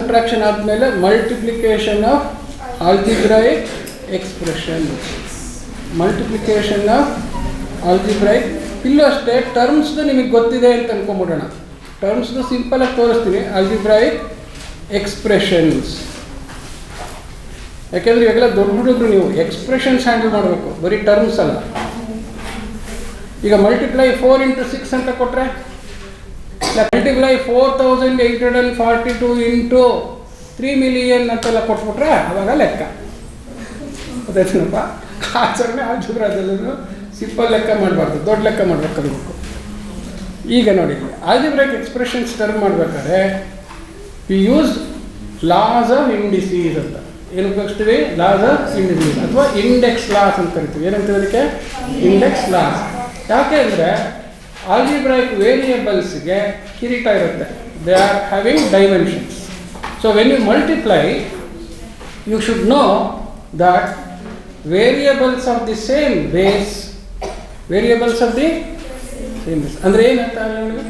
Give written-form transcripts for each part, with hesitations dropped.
Subtraction ಆದಮೇಲೆ multiplication of algebraic expression. Multiplication of algebraic. ಇಲ್ಲೂ ಅಷ್ಟೇ ಟರ್ಮ್ಸ್ದು ನಿಮಗೆ ಗೊತ್ತಿದೆ ಅಂತ ಅನ್ಕೊಂಬಿಡೋಣ. ಟರ್ಮ್ಸ್ದು ಸಿಂಪಲಾಗಿ ತೋರಿಸ್ತೀನಿ. Algebraic expressions. ಯಾಕೆಂದರೆ ಇವಾಗೆಲ್ಲ ದೊಡ್ಡ ಹುಡುಗರು ನೀವು ಎಕ್ಸ್ಪ್ರೆಷನ್ಸ್ ಹ್ಯಾಂಡಲ್ ಮಾಡಬೇಕು, ಬರೀ ಟರ್ಮ್ಸ್ ಅಲ್ಲ. ಈಗ ಮಲ್ಟಿಪ್ಲೈ 4 × 6 ಅಂತ ಕೊಟ್ಟರೆ, ಮಲ್ಟಿಪ್ಲೈ 4842 × 3 ಮಿಲಿಯನ್ ಅಂತೆಲ್ಲ ಕೊಟ್ಬಿಟ್ರೆ ಅವಾಗ ಲೆಕ್ಕ ಗೊತ್ತಾಯ್ತನಪ್ಪ. ಆಚರಣೆ ಆಲ್ಜಿಬ್ರಾದಲ್ಲೂ ಸಿಂಪಲ್ ಲೆಕ್ಕ ಮಾಡಬಾರ್ದು, ದೊಡ್ಡ ಲೆಕ್ಕ ಮಾಡಬೇಕು ಕಲಿಬೇಕು. ಈಗ ನೋಡಿ, ಆಲ್ಜಿಬ್ರೈಕ್ ಎಕ್ಸ್ಪ್ರೆಷನ್ಸ್ ಟರ್ಮ್ ಮಾಡಬೇಕಾದ್ರೆ ವಿ ಯೂಸ್ ಲಾಸ್ ಆಫ್ ಇಂಡಿಸೀಸ್ ಅಂತ. ಏನು ಉಪಯೋಗಿಸ್ತೀವಿ? ಲಾಸ್ ಆಫ್ ಇಂಡಿಸೀಸ್ ಅಥವಾ ಇಂಡೆಕ್ಸ್ ಲಾಸ್ ಅಂತ ಕರಿತೀವಿ. ಏನಂತೀವಿ ಅದಕ್ಕೆ? Index laws. ಯಾಕೆ ಅಂದರೆ ಆಲ್ಜಿಬ್ರೈಕ್ ವೇರಿಯೇಬಲ್ಸ್ಗೆ ಕಿರೀಟ ಇರುತ್ತೆ. They are having dimensions. So when you multiply you should know that variables of the same base, variables of the same base ಅಂದರೆ ಏನಂತ ನಿಮಗೆ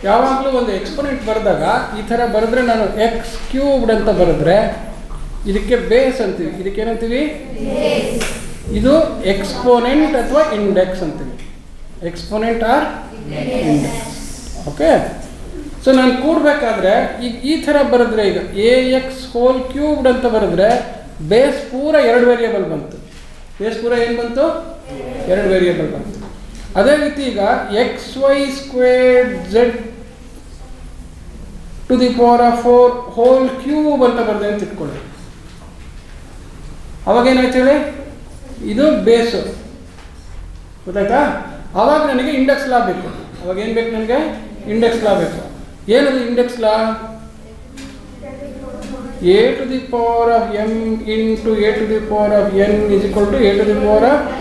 ಯಾವಾಗಲೂ ಒಂದು ಎಕ್ಸ್ಪೋನೆಂಟ್ ಬರೆದಾಗ ಈ ಥರ ಬರೆದ್ರೆ, ನಾನು x³ ಅಂತ ಬರೆದ್ರೆ ಇದಕ್ಕೆ ಬೇಸ್ ಅಂತೀವಿ. ಇದಕ್ಕೆ ಏನಂತೀವಿ? ಇದು ಎಕ್ಸ್ಪೋನೆಂಟ್ ಅಥವಾ ಇಂಡೆಕ್ಸ್ ಅಂತೀವಿ. Exponent or index. Okay. So ನಾನು ಕೂಡಬೇಕಾದ್ರೆ ಈಗ ಈ ಥರ ಬರೆದ್ರೆ, ಈಗ ax³ ಅಂತ ಬರೆದ್ರೆ ಬೇಸ್ ಪೂರ 2 ವೇರಿಯೇಬಲ್ ಬಂತು. ಬೇಸ್ ಪೂರ ಏನು ಬಂತು? 2 ವೇರಿಯೇಬಲ್ ಬಂತು. ಅದೇ ರೀತಿ ಈಗ xy²z⁴ ಅಂತ ಬರೆದೆ ಅಂತ ಇಟ್ಕೊಳ್ಳಿ. ಅವಾಗೇನಾಯ್ತು ಹೇಳಿ? ಇದು ಬೇಸು. ಗೊತ್ತಾಯ್ತಾ? ಆವಾಗ ನನಗೆ ಇಂಡೆಕ್ಸ್ ಲಾ ಬೇಕು. ಅವಾಗ ಏನು ಬೇಕು ನನಗೆ? ಇಂಡೆಕ್ಸ್ ಲಾ ಬೇಕು. ಏನದು index law? a⁴m × a⁴n =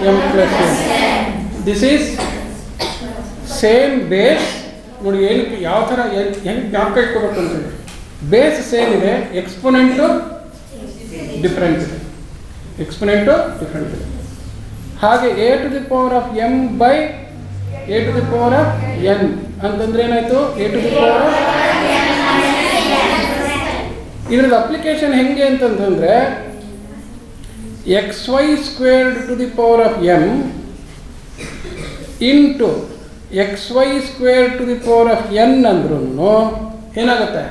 a⁴m+n. This is same base. ನೋಡಿ ಏನಕ್ಕೆ ಯಾವ ಥರ ಹೆಂಗೆ ಜ್ಞಾಪಕ ಇಟ್ಕೋಬೇಕು ಅಂತೇಳಿ. ಬೇಸ್ ಸೇಮ್ ಇದೆ, ಎಕ್ಸ್ಪೋನೆಂಟು ಡಿಫ್ರೆಂಟ್ ಇದೆ. ಎಕ್ಸ್ಪೋನೆಂಟು ಡಿಫ್ರೆಂಟ್ ಇದೆ. ಹಾಗೆ a⁴a⁴n ಅಂತಂದ್ರೆ ಏನಾಯಿತು? ಇದ್ರದ್ದು ಅಪ್ಲಿಕೇಶನ್ ಹೆಂಗೆ ಅಂತಂತಂದರೆ xy² ಇಂಟು xy² ಅಂದ್ರೂ ಏನಾಗುತ್ತೆ?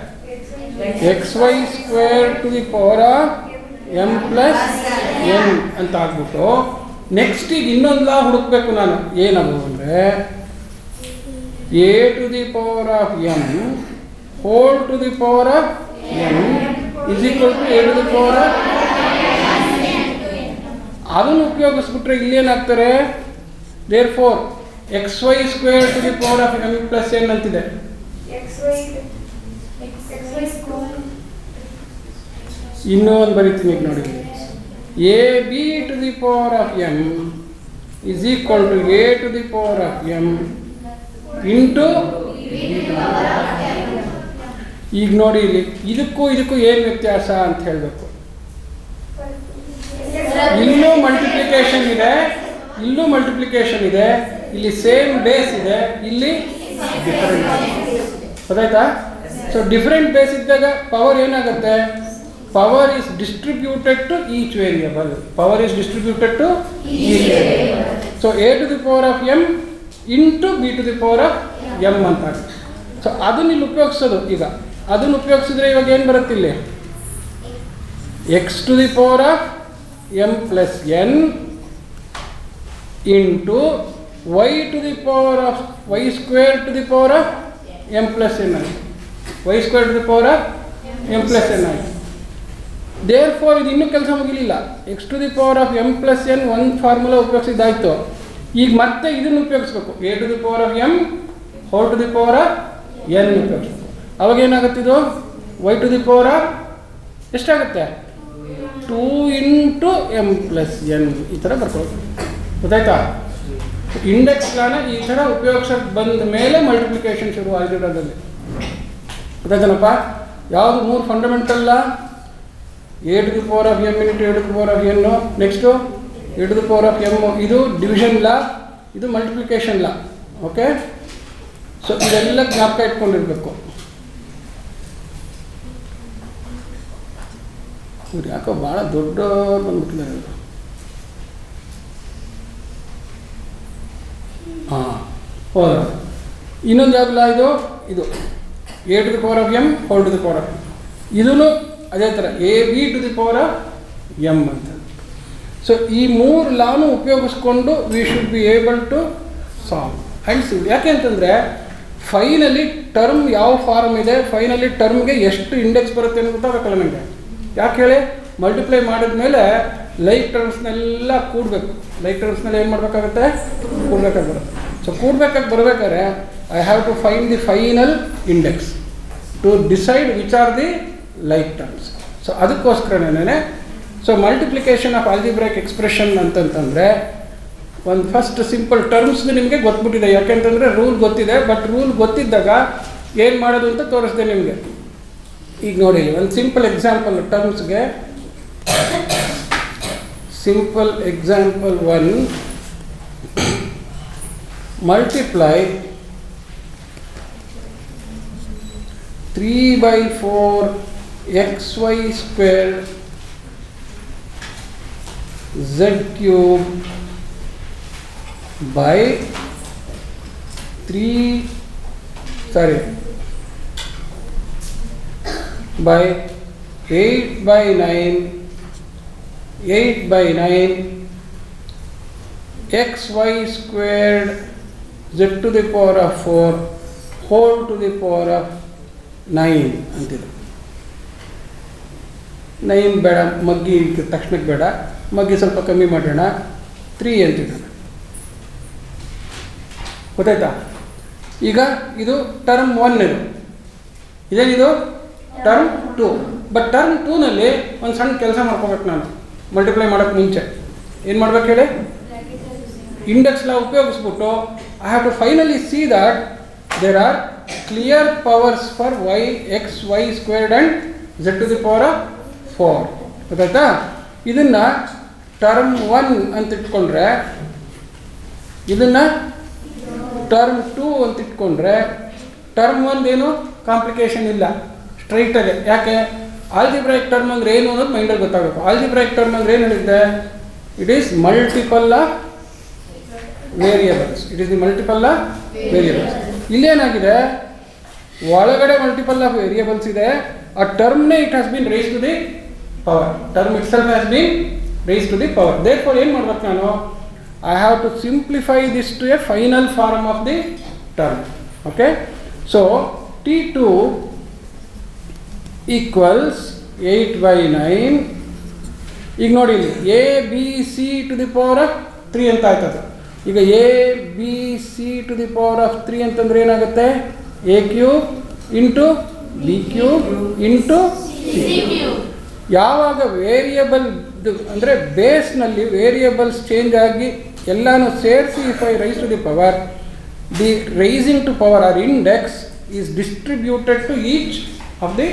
xy²m+n ಅಂತ ಆಗ್ಬಿಟ್ಟು ನೆಕ್ಸ್ಟ್ ಈಗ ಇನ್ನೊಂದು ಲಾ ಹುಡುಕ್ಬೇಕು ನಾನು. ಏನದು ಅಂದರೆ a⁴m = ಅದನ್ನು ಉಪಯೋಗಿಸ್ಬಿಟ್ರೆ ಇಲ್ಲೇನಾಗ್ತಾರೆ? ದೇರ್ಫೋರ್ xy²m+n ಅಂತಿದೆ. ಇನ್ನೂ ಒಂದು ಬರೀತೀನಿ ಈಗ ನೋಡಿ. ab⁴m = a⁴m into. ಈಗ ನೋಡಿ ಇಲ್ಲಿ ಇದಕ್ಕೂ ಏನು ವ್ಯತ್ಯಾಸ ಅಂತ ಹೇಳಬೇಕು. ಇಲ್ಲೂ ಮಲ್ಟಿಪ್ಲಿಕೇಶನ್ ಇದೆ, ಇಲ್ಲಿ ಸೇಮ್ ಬೇಸ್ ಇದೆ, ಇಲ್ಲಿ ಡಿಫರೆಂಟ್. ಗೊತ್ತಾಯ್ತಾ? ಸೊ ಡಿಫರೆಂಟ್ ಬೇಸ್ ಇದ್ದಾಗ ಪವರ್ ಏನಾಗುತ್ತೆ? Power is distributed to each variable. So a⁴m into b⁴m ಅಂತ. ಸೊ ಅದನ್ನ ಇಲ್ಲಿ ಉಪಯೋಗಿಸೋದು. ಈಗ ಅದನ್ನು ಉಪಯೋಗಿಸಿದ್ರೆ ಇವಾಗ ಏನು ಬರುತ್ತೆ ಇಲ್ಲಿ? x⁴m+n ಇಂಟು y²m+n ಆಯಿತು. ದೇರ್ಫೋರ್ ಇದು ಇನ್ನೂ ಕೆಲಸ ಮುಗಿಲಿಲ್ಲ. x⁴m+n ಒಂದು ಫಾರ್ಮುಲಾ ಉಪಯೋಗಿಸಿದ್ದಾಯಿತು. ಈಗ ಮತ್ತೆ ಇದನ್ನು ಉಪಯೋಗಿಸ್ಬೇಕು. a⁴m⁴n ಉಪಯೋಗಿಸ್ಬೇಕು. ಅವಾಗ ಏನಾಗುತ್ತೆ? ಇದು y⁴ ಎಷ್ಟಾಗುತ್ತೆ? 2 × m+n ಈ ಥರ ಬರ್ಕೊಳ್ಳೋದು. ಗೊತ್ತಾಯ್ತಾ? ಇಂಡೆಕ್ಸ್ ಲಾನ ಈ ಥರ ಉಪಯೋಗಿಸೋಕ್ಕೆ ಬಂದ ಮೇಲೆ ಮಲ್ಟಿಪ್ಲಿಕೇಶನ್ ಶುರು ಆಗಿರೋದಲ್ಲಿ. ಗೊತ್ತಾಯ್ತಾನಪ್ಪ? ಯಾವುದು 3 ಫಂಡಮೆಂಟಲ್ ಲಾ? a⁴m × a⁴n. ನೆಕ್ಸ್ಟು a⁴m, ಇದು ಡಿವಿಷನ್ ಲಾ, ಇದು ಮಲ್ಟಿಪ್ಲಿಕೇಶನ್ ಲಾ. ಓಕೆ. ಸೊ ಇದೆಲ್ಲ ಜ್ಞಾಪಕ ಇಟ್ಕೊಂಡಿರಬೇಕು. ಇವ್ರು ಯಾಕೋ ಭಾಳ ದೊಡ್ಡ ಬಂದ್ಬಿಟ್ಲೆ. ಹಾಂ ಹೌದಾ. ಇನ್ನೊಂದು ಯಾವ್ದಲ್ಲ ಇದು a to the power of m whole to the power of m. ಇದೂ ಅದೇ ಥರ ab to the power of m ಅಂತ. ಸೊ ಈ 3 ಲಾನು ಉಪಯೋಗಿಸ್ಕೊಂಡು we should be able to solve and see. ಯಾಕೆ ಅಂತಂದರೆ ಫೈನಲಿ ಟರ್ಮ್ ಯಾವ ಫಾರ್ಮ್ ಇದೆ, ಫೈನಲಿ ಟರ್ಮ್ಗೆ ಎಷ್ಟು ಇಂಡೆಕ್ಸ್ ಬರುತ್ತೆ ಅಂತ ಗೊತ್ತಾಗಬೇಕಲ್ಲ ನನಗೆ. ಯಾಕೆ ಹೇಳಿ, ಮಲ್ಟಿಪ್ಲೈ ಮಾಡಿದ್ಮೇಲೆ ಲೈಕ್ ಟರ್ಮ್ಸ್ನೆಲ್ಲ ಕೂಡಬೇಕು. ಲೈಕ್ ಟರ್ಮ್ಸ್ನೆಲ್ಲ ಏನು ಮಾಡಬೇಕಾಗುತ್ತೆ, ಕೂಡಬೇಕಾಗಿ ಬರುತ್ತೆ. ಸೊ ಕೂಡಬೇಕಾಗಿ ಬರಬೇಕಾದ್ರೆ I have to find the final index to decide which are the like terms. So ಅದಕ್ಕೋಸ್ಕರನೇ so multiplication of algebraic expression ಅಂತಂತಂದರೆ ಒಂದು ಫಸ್ಟ್ ಸಿಂಪಲ್ ಟರ್ಮ್ಸ್ದು ನಿಮಗೆ ಗೊತ್ತಿಬಿಟ್ಟಿದೆ. ಯಾಕೆಂತಂದರೆ ರೂಲ್ ಗೊತ್ತಿದೆ. ಬಟ್ ರೂಲ್ ಗೊತ್ತಿದ್ದಾಗ ಏನು ಮಾಡೋದು ಅಂತ ತೋರಿಸ್ದೆ ನಿಮಗೆ. ಈಗ ನೋಡಿ ಒಂದು ಸಿಂಪಲ್ ಎಕ್ಸಾಂಪಲ್ ಟರ್ಮ್ಸ್ಗೆ. Simple example 1, multiply 3/4 xy squared z cube by 8/9 xy squared z to the power of 4 whole to the power of 9 ಅಂತಿದೆ. 9 ಬೇಡ, ಮಗ್ಗಿ ತಕ್ಷಣಕ್ಕೆ ಬೇಡ, ಮಗ್ಗಿ ಸ್ವಲ್ಪ ಕಮ್ಮಿ ಮಾಡೋಣ, 3 ಅಂತಿದ್ದಾನೆ. ಗೊತ್ತಾಯ್ತಾ? ಈಗ ಇದು ಟರ್ಮ್ 1 ಇದೇನಿದು ಟರ್ಮ್ 2. ಬಟ್ ಟರ್ಮ್ 2ನಲ್ಲಿ ಒಂದು ಸಣ್ಣ ಕೆಲಸ ಮಾಡ್ಕೋಬೇಕು ನಾನು. ಮಲ್ಟಿಪ್ಲೈ ಮಾಡೋಕ್ಕೆ ಮುಂಚೆ ಏನು ಮಾಡ್ಬೇಕು ಹೇಳಿ, ಇಂಡೆಕ್ಸ್ ಲಾ ಉಪಯೋಗಿಸ್ಬಿಟ್ಟು I have to finally see that there are clear powers for y x y squared and z to the power of 4. ಗೊತ್ತಾಯ್ತಾ? ಇದನ್ನು ಟರ್ಮ್ 1 ಅಂತ ಇಟ್ಕೊಂಡ್ರೆ, ಇದನ್ನು ಟರ್ಮ್ 2 ಅಂತ ಇಟ್ಕೊಂಡ್ರೆ, ಟರ್ಮ್ 1 ಏನು ಕಾಂಪ್ಲಿಕೇಶನ್ ಇಲ್ಲ, ಸ್ಟ್ರೈಟಾಗೆ. ಯಾಕೆ, ಆಲ್ಜಿಬ್ರಾಯಿಕ್ ಟರ್ಮ್ ಅಂದರೆ ಏನು ಅನ್ನೋದು ಮೈಂಡಲ್ಲಿ ಗೊತ್ತಾಗಬೇಕು. ಆಲ್ಜಿಬ್ರಾಯಿಕ್ ಟರ್ಮ್ ಅಂದರೆ ಏನು ಹೇಳಿದ್ದೆ, it is multiple of variables. It is the multiple of variables. ಇಲ್ಲೇನಾಗಿದೆ, ಒಳಗಡೆ ಮಲ್ಟಿಪಲ್ ಆಫ್ ವೇರಿಯಬಲ್ಸ್ ಇದೆ. ಆ ಟರ್ಮ್ನೇ it has been raised to the power. Term itself has been raised to the power. Therefore ಏನು ಮಾಡ್ಬೇಕು ನಾನು, I have to simplify this to a final form of the term. Okay, so T2 equals 8/9. ಈಗ ನೋಡಿ ಇಲ್ಲಿ a b c to the power of 3 ಅಂತ ಆಯ್ತದೆ. ಈಗ a b c to the power of 3 ಅಂತಂದ್ರೆ ಏನಾಗುತ್ತೆ, a cube into b cube into c cube. ಯಾವಾಗ variable ಅಂದರೆ ಬೇಸ್ನಲ್ಲಿ ವೇರಿಯಬಲ್ಸ್ ಚೇಂಜ್ ಆಗಿ ಎಲ್ಲಾನು ಸೇರಿಸಿ if I raise to the power, the raising to power or index is distributed to each of the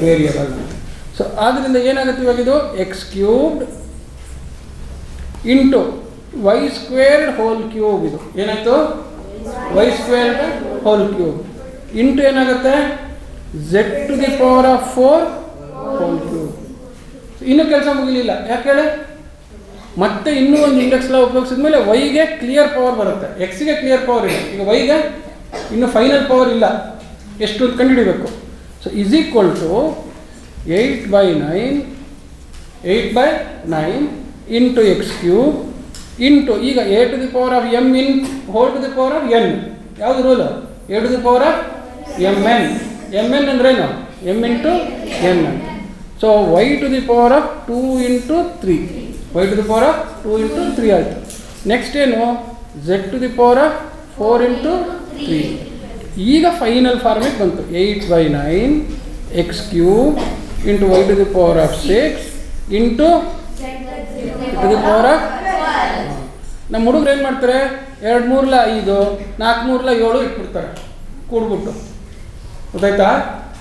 variable. So ಆದ್ದರಿಂದ ಏನಾಗುತ್ತೆ ಇವಾಗ, ಇದು x cubed into y squared whole cube. ಇದು ಏನಾಯಿತು, y squared whole cube into ಏನಾಗುತ್ತೆ z to the power of 4 whole cube. ಇನ್ನೂ ಕೆಲಸ ಮುಗಿಲಿಲ್ಲ. ಯಾಕೆ ಹೇಳಿ, ಮತ್ತೆ ಇನ್ನೂ ಒಂದು ಇಂಡೆಕ್ಸ್ ಲಾ ಉಪಯೋಗಿಸಿದ ಮೇಲೆ ವೈಗೆ ಕ್ಲಿಯರ್ ಪವರ್ ಬರುತ್ತೆ, ಎಕ್ಸ್ಗೆ ಕ್ಲಿಯರ್ ಪವರ್ ಇಲ್ಲ. ಈಗ ವೈಗೆ ಇನ್ನೂ ಫೈನಲ್ ಪವರ್ ಇಲ್ಲ, ಎಷ್ಟು ಅಂತ ಕಂಡುಹಿಡಬೇಕು. So is equal to 8/9 into x cube into ಈಗ a to the power of m in whole to the power of n. ಯಾವುದು rule, a to the power of mn. mn ಅಂದ್ರೇನು, m into n ಅಂತ. So y to the power of 2 into 3, y to the power of 2 into 3 ಆಯಿತು. Next ಏನು, z to the power of 4 into 3. ಈಗ final ಫಾರ್ಮಿಗೆ ಬಂತು, 8/9 X cube into y to the power of 6 into to the power of. ನಮ್ಮ ಹುಡುಗರು ಏನು ಮಾಡ್ತಾರೆ, 2 3 5 4 3 7 ಇಟ್ಬಿಡ್ತಾರೆ ಕೂಡ್ಬಿಟ್ಟು. ಗೊತ್ತಾಯ್ತಾ?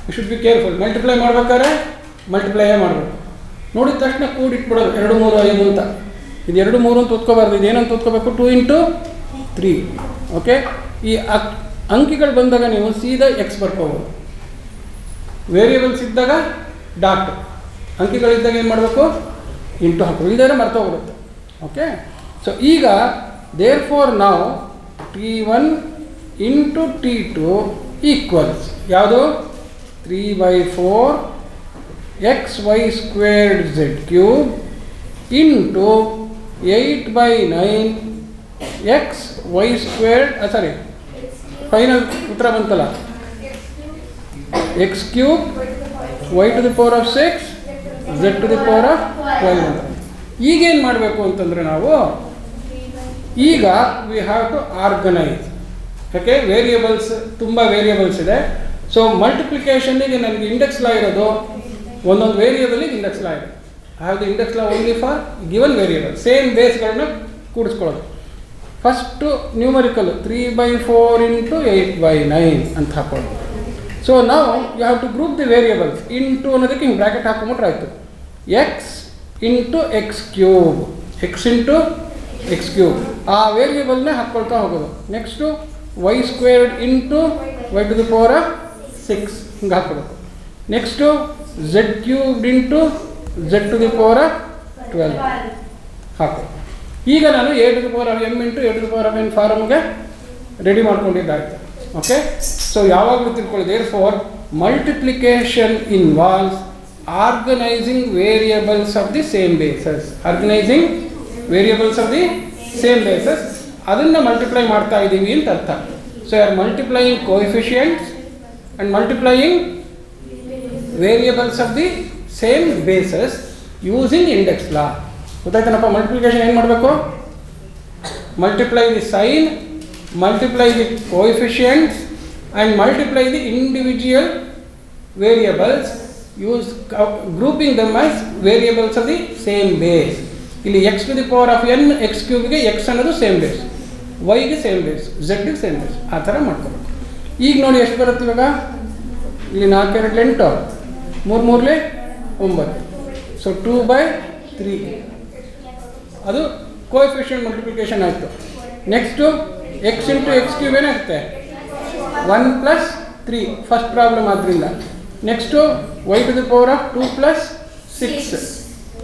You should be careful. Multiply ಮಾಡ್ಬೇಕಾದ್ರೆ ಮಲ್ಟಿಪ್ಲೈಯೇ ಮಾಡಬೇಕು. ನೋಡಿದ ತಕ್ಷಣ ಕೂಡಿಟ್ಬಿಡೋದು 2 3 5 ಅಂತ. ಇದು 2 3 ಅಂತ ಓದ್ಕೋಬಾರ್ದು. ಇದು ಏನಂತ ಓದ್ಕೋಬೇಕು, 2 into 3. ಓಕೆ, ಈ ಅಂಕಿಗಳು ಬಂದಾಗ ನೀವು ಸೀದಾ ಎಕ್ಸ್ ಬರ್ಕೋಬೋದು. ವೇರಿಯಬಲ್ಸ್ ಇದ್ದಾಗ ಡಾಟ್, ಅಂಕಿಗಳಿದ್ದಾಗ ಏನು ಮಾಡಬೇಕು, ಇಂಟು ಹಾಕಬೇಕು, ಇಲ್ಲದೇ ಮರ್ತೋಗ್ಬಿಡುತ್ತೆ. ಓಕೆ, ಸೊ ಈಗ ದೇರ್ ಫೋರ್ ನಾವು T1 ಇಂಟು T2 ಈಕ್ವಲ್ಸ್ ಯಾವುದು 3/4 XY squared Z cube into 8/9 XY squared, sorry final ಉತ್ತರ ಬಂತಲ್ಲ, X cube Y to the power of 6 Z to the power of 12 ಅಂತ. ಈಗೇನು ಮಾಡಬೇಕು ಅಂತಂದರೆ ನಾವು ಈಗ ವಿ ಹ್ಯಾವ್ ಟು ಆರ್ಗನೈಸ್. ಯಾಕೆ ವೇರಿಯಬಲ್ಸ್ ತುಂಬ ವೇರಿಯಬಲ್ಸ್ ಇದೆ. ಸೊ ಮಲ್ಟಿಪ್ಲಿಕೇಶನ್ನಿಗೆ ನನಗೆ ಇಂಡೆಕ್ಸ್ ಲಾ ಇರೋದು ಒಂದೊಂದು ವೇರಿಯಬಲಿಗೆ ಇಂಡೆಕ್ಸ್ ಲಾ ಇದೆ. I have the index law only for given variable. Same ಬೇಸ್ಗಳನ್ನ ಕೂಡಿಸ್ಕೊಳ್ಳೋದು. ಫಸ್ಟು ನ್ಯೂಮರಿಕಲ್ 3/4 ಇಂಟು 8/9 ಅಂತ ಹಾಕೋದು. ಸೊ ನಾವು you have to group the variables. Into ಅನ್ನೋದಕ್ಕೆ ಹಿಂಗೆ ಬ್ರ್ಯಾಕೆಟ್ ಹಾಕೊಂಬಿಟ್ರೆ ಆಯಿತು. X into x cube, x into x cube, ಆ ವೇರಿಯಬಲ್ನೇ ಹಾಕ್ಕೊಳ್ತಾ ಹೋಗೋದು. Next y squared into y to the power of 6 ಹಿಂಗೆ ಹಾಕೋಬೇಕು. Next z cubed into z to the power of 12 ಹಾಕು. ಈಗ ನಾನು a to the power of m into a to the power of n ಫಾರಮ್ಗೆ ready ಮಾಡ್ಕೊಂಡಿದ್ದಾಯ್ತು. Okay, so ಯಾವಾಗಲೂ ತಿಳ್ಕೊಳ್ಳಿ, therefore multiplication involves organising variables of the same bases. Organising variables of the same bases, ಅದನ್ನು multiply ಮಾಡ್ತಾ ಇದ್ದೀವಿ ಅಂತ ಅರ್ಥ. So are multiplying coefficients and multiplying variables of the same bases using index law. ಗೊತ್ತಾಯ್ತನಪ್ಪ? Multiplication ಏನು ಮಾಡಬೇಕು? Multiply the sign, multiply the coefficients and multiply the individual variables, use grouping them as variables of the same base. ಇಲ್ಲಿ x to the power of n x ಕ್ಯೂಬ್ಗೆ x ಅನ್ನೋದು same base, ವೈಗೆ same base, ಝೆಡ್ಗೆ same base, ಆ ಥರ ಮಾಡ್ಕೋಬೇಕು. ಈಗ ನೋಡಿ ಎಷ್ಟು ಬರುತ್ತೆ ಇವಾಗ? ಇಲ್ಲಿ 4 2 8, 3 3 9. ಸೊ 2/3 ಅದು ಕೋಎಫಿಷಿಯಂಟ್ ಮಲ್ಟಿಪ್ಲಿಕೇಶನ್ ಆಯಿತು. Next x into x cube ಏನಾಗುತ್ತೆ? 1 + 3 ಫಸ್ಟ್ ಪ್ರಾಬ್ಲಮ್ ಆದ್ದರಿಂದ. Next y to the power of 2 + 6.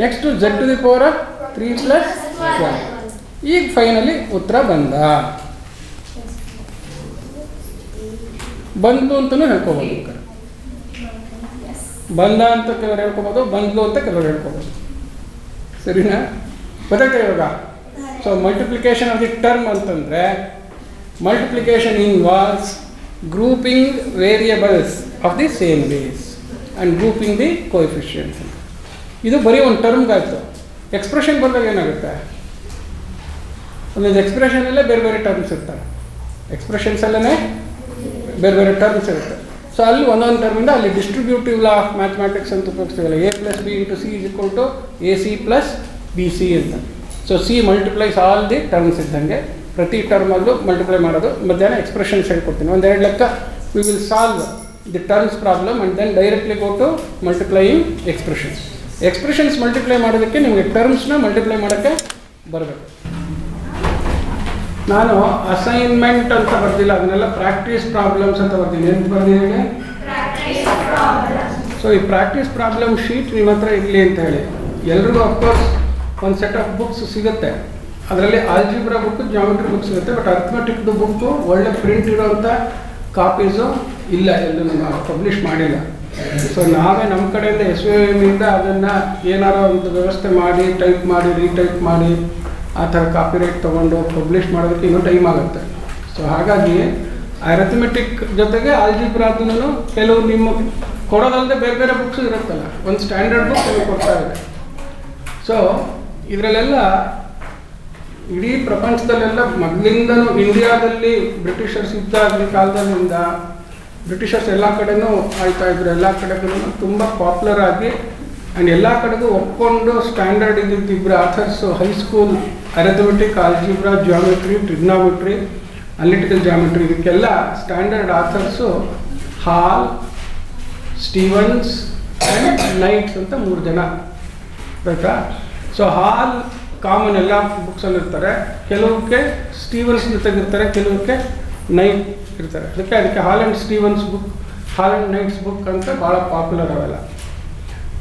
Next z to the power of 3 + 1. ಈಗ ಫೈನಲಿ ಉತ್ತರ ಬಂತು ಅಂತಲೂ ಹೇಳ್ಕೊಬೋದು. ಬಂದ ಅಂತ ಕೆಲವರು ಹೇಳ್ಕೊಬೋದು, ಬಂದ್ಲು ಅಂತ ಕೆಲವರು ಹೇಳ್ಕೊಬೋದು. ಸರಿನಾ? ಗೊತ್ತಾಗ್ತದೆ ಇವಾಗ? So multiplication of the term ಅಂತಂದರೆ multiplication involves grouping variables of the same base and grouping the coefficients. ಇದು ಬರೀ ಒಂದು ಟರ್ಮ್ಗಾಯ್ತು. ಎಕ್ಸ್ಪ್ರೆಷನ್ ಬಂದಾಗ ಏನಾಗುತ್ತೆ? ಒಂದೊಂದು ಎಕ್ಸ್ಪ್ರೆಷನಲ್ಲೇ ಬೇರೆ ಬೇರೆ ಟರ್ಮ್ಸ್ ಇರ್ತಾರೆ. ಎಕ್ಸ್ಪ್ರೆಷನ್ಸಲ್ಲೇ ಬೇರೆ ಬೇರೆ ಟರ್ಮ್ಸ್ ಇರುತ್ತೆ. ಸೊ ಅಲ್ಲಿ ಒಂದೊಂದು ಟರ್ಮಿಂದ ಅಲ್ಲಿ ಡಿಸ್ಟ್ರಿಬ್ಯೂಟಿವ್ ಲಾ ಆಫ್ ಮ್ಯಾಥಮ್ಯಾಟಿಕ್ಸ್ ಅಂತ ಉಪಯೋಗಿಸ್ತೀವಲ್ಲ, A + B × C = AC + BC ಅಂತ. So C multiplies all the terms ಇದ್ದಂಗೆ ಪ್ರತಿ ಟರ್ಮಲ್ಲೂ ಮಲ್ಟಿಪ್ಲೈ ಮಾಡೋದು. ಮಧ್ಯಾಹ್ನ ಎಕ್ಸ್ಪ್ರೆಷನ್ಸ್ ಹೇಳ್ಕೊಡ್ತೀನಿ. ಒಂದೆರಡು ಲೆಕ್ಕ we will solve the terms problem and then directly go to multiplying expressions. Expressions multiply ಮಾಡೋದಕ್ಕೆ ನಿಮಗೆ ಟರ್ಮ್ಸ್ನ ಮಲ್ಟಿಪ್ಲೈ ಮಾಡೋಕ್ಕೆ ಬರಬೇಕು. ನಾನು ಅಸೈನ್ಮೆಂಟ್ ಅಂತ ಬರ್ದಿಲ್ಲ, ಅದನ್ನೆಲ್ಲ ಪ್ರಾಕ್ಟೀಸ್ ಪ್ರಾಬ್ಲಮ್ಸ್ ಅಂತ ಬರ್ತೀನಿ. ಏನು ಬರ್ದಿದ್ದೀನಿ? ಸೊ ಈ ಪ್ರಾಕ್ಟೀಸ್ ಪ್ರಾಬ್ಲಮ್ ಶೀಟ್ ನಿಮ್ಮ ಹತ್ರ ಇರಲಿ ಅಂತ ಹೇಳಿ. ಎಲ್ರಿಗೂ ಅಫ್ಕೋರ್ಸ್ ಒಂದು ಸೆಟ್ ಆಫ್ ಬುಕ್ಸ್ ಸಿಗುತ್ತೆ. ಅದರಲ್ಲಿ ಆಲ್ಜಿಬ್ರಾ ಬುಕ್, ಜಾಮೆಟ್ರಿ ಬುಕ್ ಸಿಗುತ್ತೆ. ಬಟ್ ಅರ್ಥಮೆಟಿಕ್ದು ಬುಕ್ಕು ಒಳ್ಳೆ ಪ್ರಿಂಟ್ ಇರೋವಂಥ ಕಾಪೀಸು ಇಲ್ಲ, ಎಲ್ಲೂ ನಾವು ಪಬ್ಲಿಷ್ ಮಾಡಿಲ್ಲ. ಸೊ ನಾವೇ ನಮ್ಮ ಕಡೆಯಿಂದ SVM ಅದನ್ನು ಏನಾರೋ ಒಂದು ವ್ಯವಸ್ಥೆ ಮಾಡಿ ಟೈಪ್ ಮಾಡಿ ರೀಟೈಪ್ ಮಾಡಿ ಆ ಥರ ಕಾಪಿರೈಟ್ ತೊಗೊಂಡು ಪಬ್ಲಿಷ್ ಮಾಡೋದಕ್ಕೆ ಇನ್ನೂ ಟೈಮ್ ಆಗುತ್ತೆ. ಸೊ ಹಾಗಾಗಿ ಅರಿಥಮೆಟಿಕ್ ಜೊತೆಗೆ ಆಲ್ಜಿಬ್ರಾದೂ ಕೆಲವು ನಿಮ್ಮ ಕೊಡೋದಲ್ಲದೆ ಬೇರೆ ಬೇರೆ ಬುಕ್ಸು ಇರುತ್ತಲ್ಲ, ಒಂದು ಸ್ಟ್ಯಾಂಡರ್ಡ್ ಬುಕ್ ನಿಮಗೆ ಕೊಡ್ತಾ ಇದೆ. ಸೊ ಇದರಲ್ಲೆಲ್ಲ ಇಡೀ ಪ್ರಪಂಚದಲ್ಲೆಲ್ಲ ಮೊದಲಿಂದನೂ ಇಂಡಿಯಾದಲ್ಲಿ ಬ್ರಿಟಿಷರ್ಸ್ ಇದ್ದಾಗಲಿ ಕಾಲದಲ್ಲಿಂದ ಬ್ರಿಟಿಷರ್ಸ್ ಎಲ್ಲ ಕಡೆನೂ ಆಳ್ತಾ ಇದ್ರು. ಎಲ್ಲ ಕಡೆಗೂ ತುಂಬ ಪಾಪ್ಯುಲರ್ ಆಗಿ ಆ್ಯಂಡ್ ಎಲ್ಲ ಕಡೆಗೂ ಒಪ್ಕೊಂಡು ಸ್ಟ್ಯಾಂಡರ್ಡ್ ಇದ್ದಿಬ್ಬರು authors high school arithmetic, algebra, geometry, trigonometry, analytical geometry ಇದಕ್ಕೆಲ್ಲ standard authors Hall, Stevens and Knights ಅಂತ 3 ಜನ ಬೇಕಾ. ಸೊ ಹಾಲ್ ಕಾಮನ್ ಎಲ್ಲ ಬುಕ್ಸಲ್ಲಿ ಇರ್ತಾರೆ, ಕೆಲವಕ್ಕೆ ಸ್ಟೀವನ್ಸ್ ಜೊತೆಗಿರ್ತಾರೆ, ಕೆಲವಕ್ಕೆ ನೈಟ್ ಇರ್ತಾರೆ. ಅದಕ್ಕೆ Hall and Stevens book, Hall and Knights book ಅಂತ ಭಾಳ ಪಾಪ್ಯುಲರ್ ಅವೆಲ್ಲ.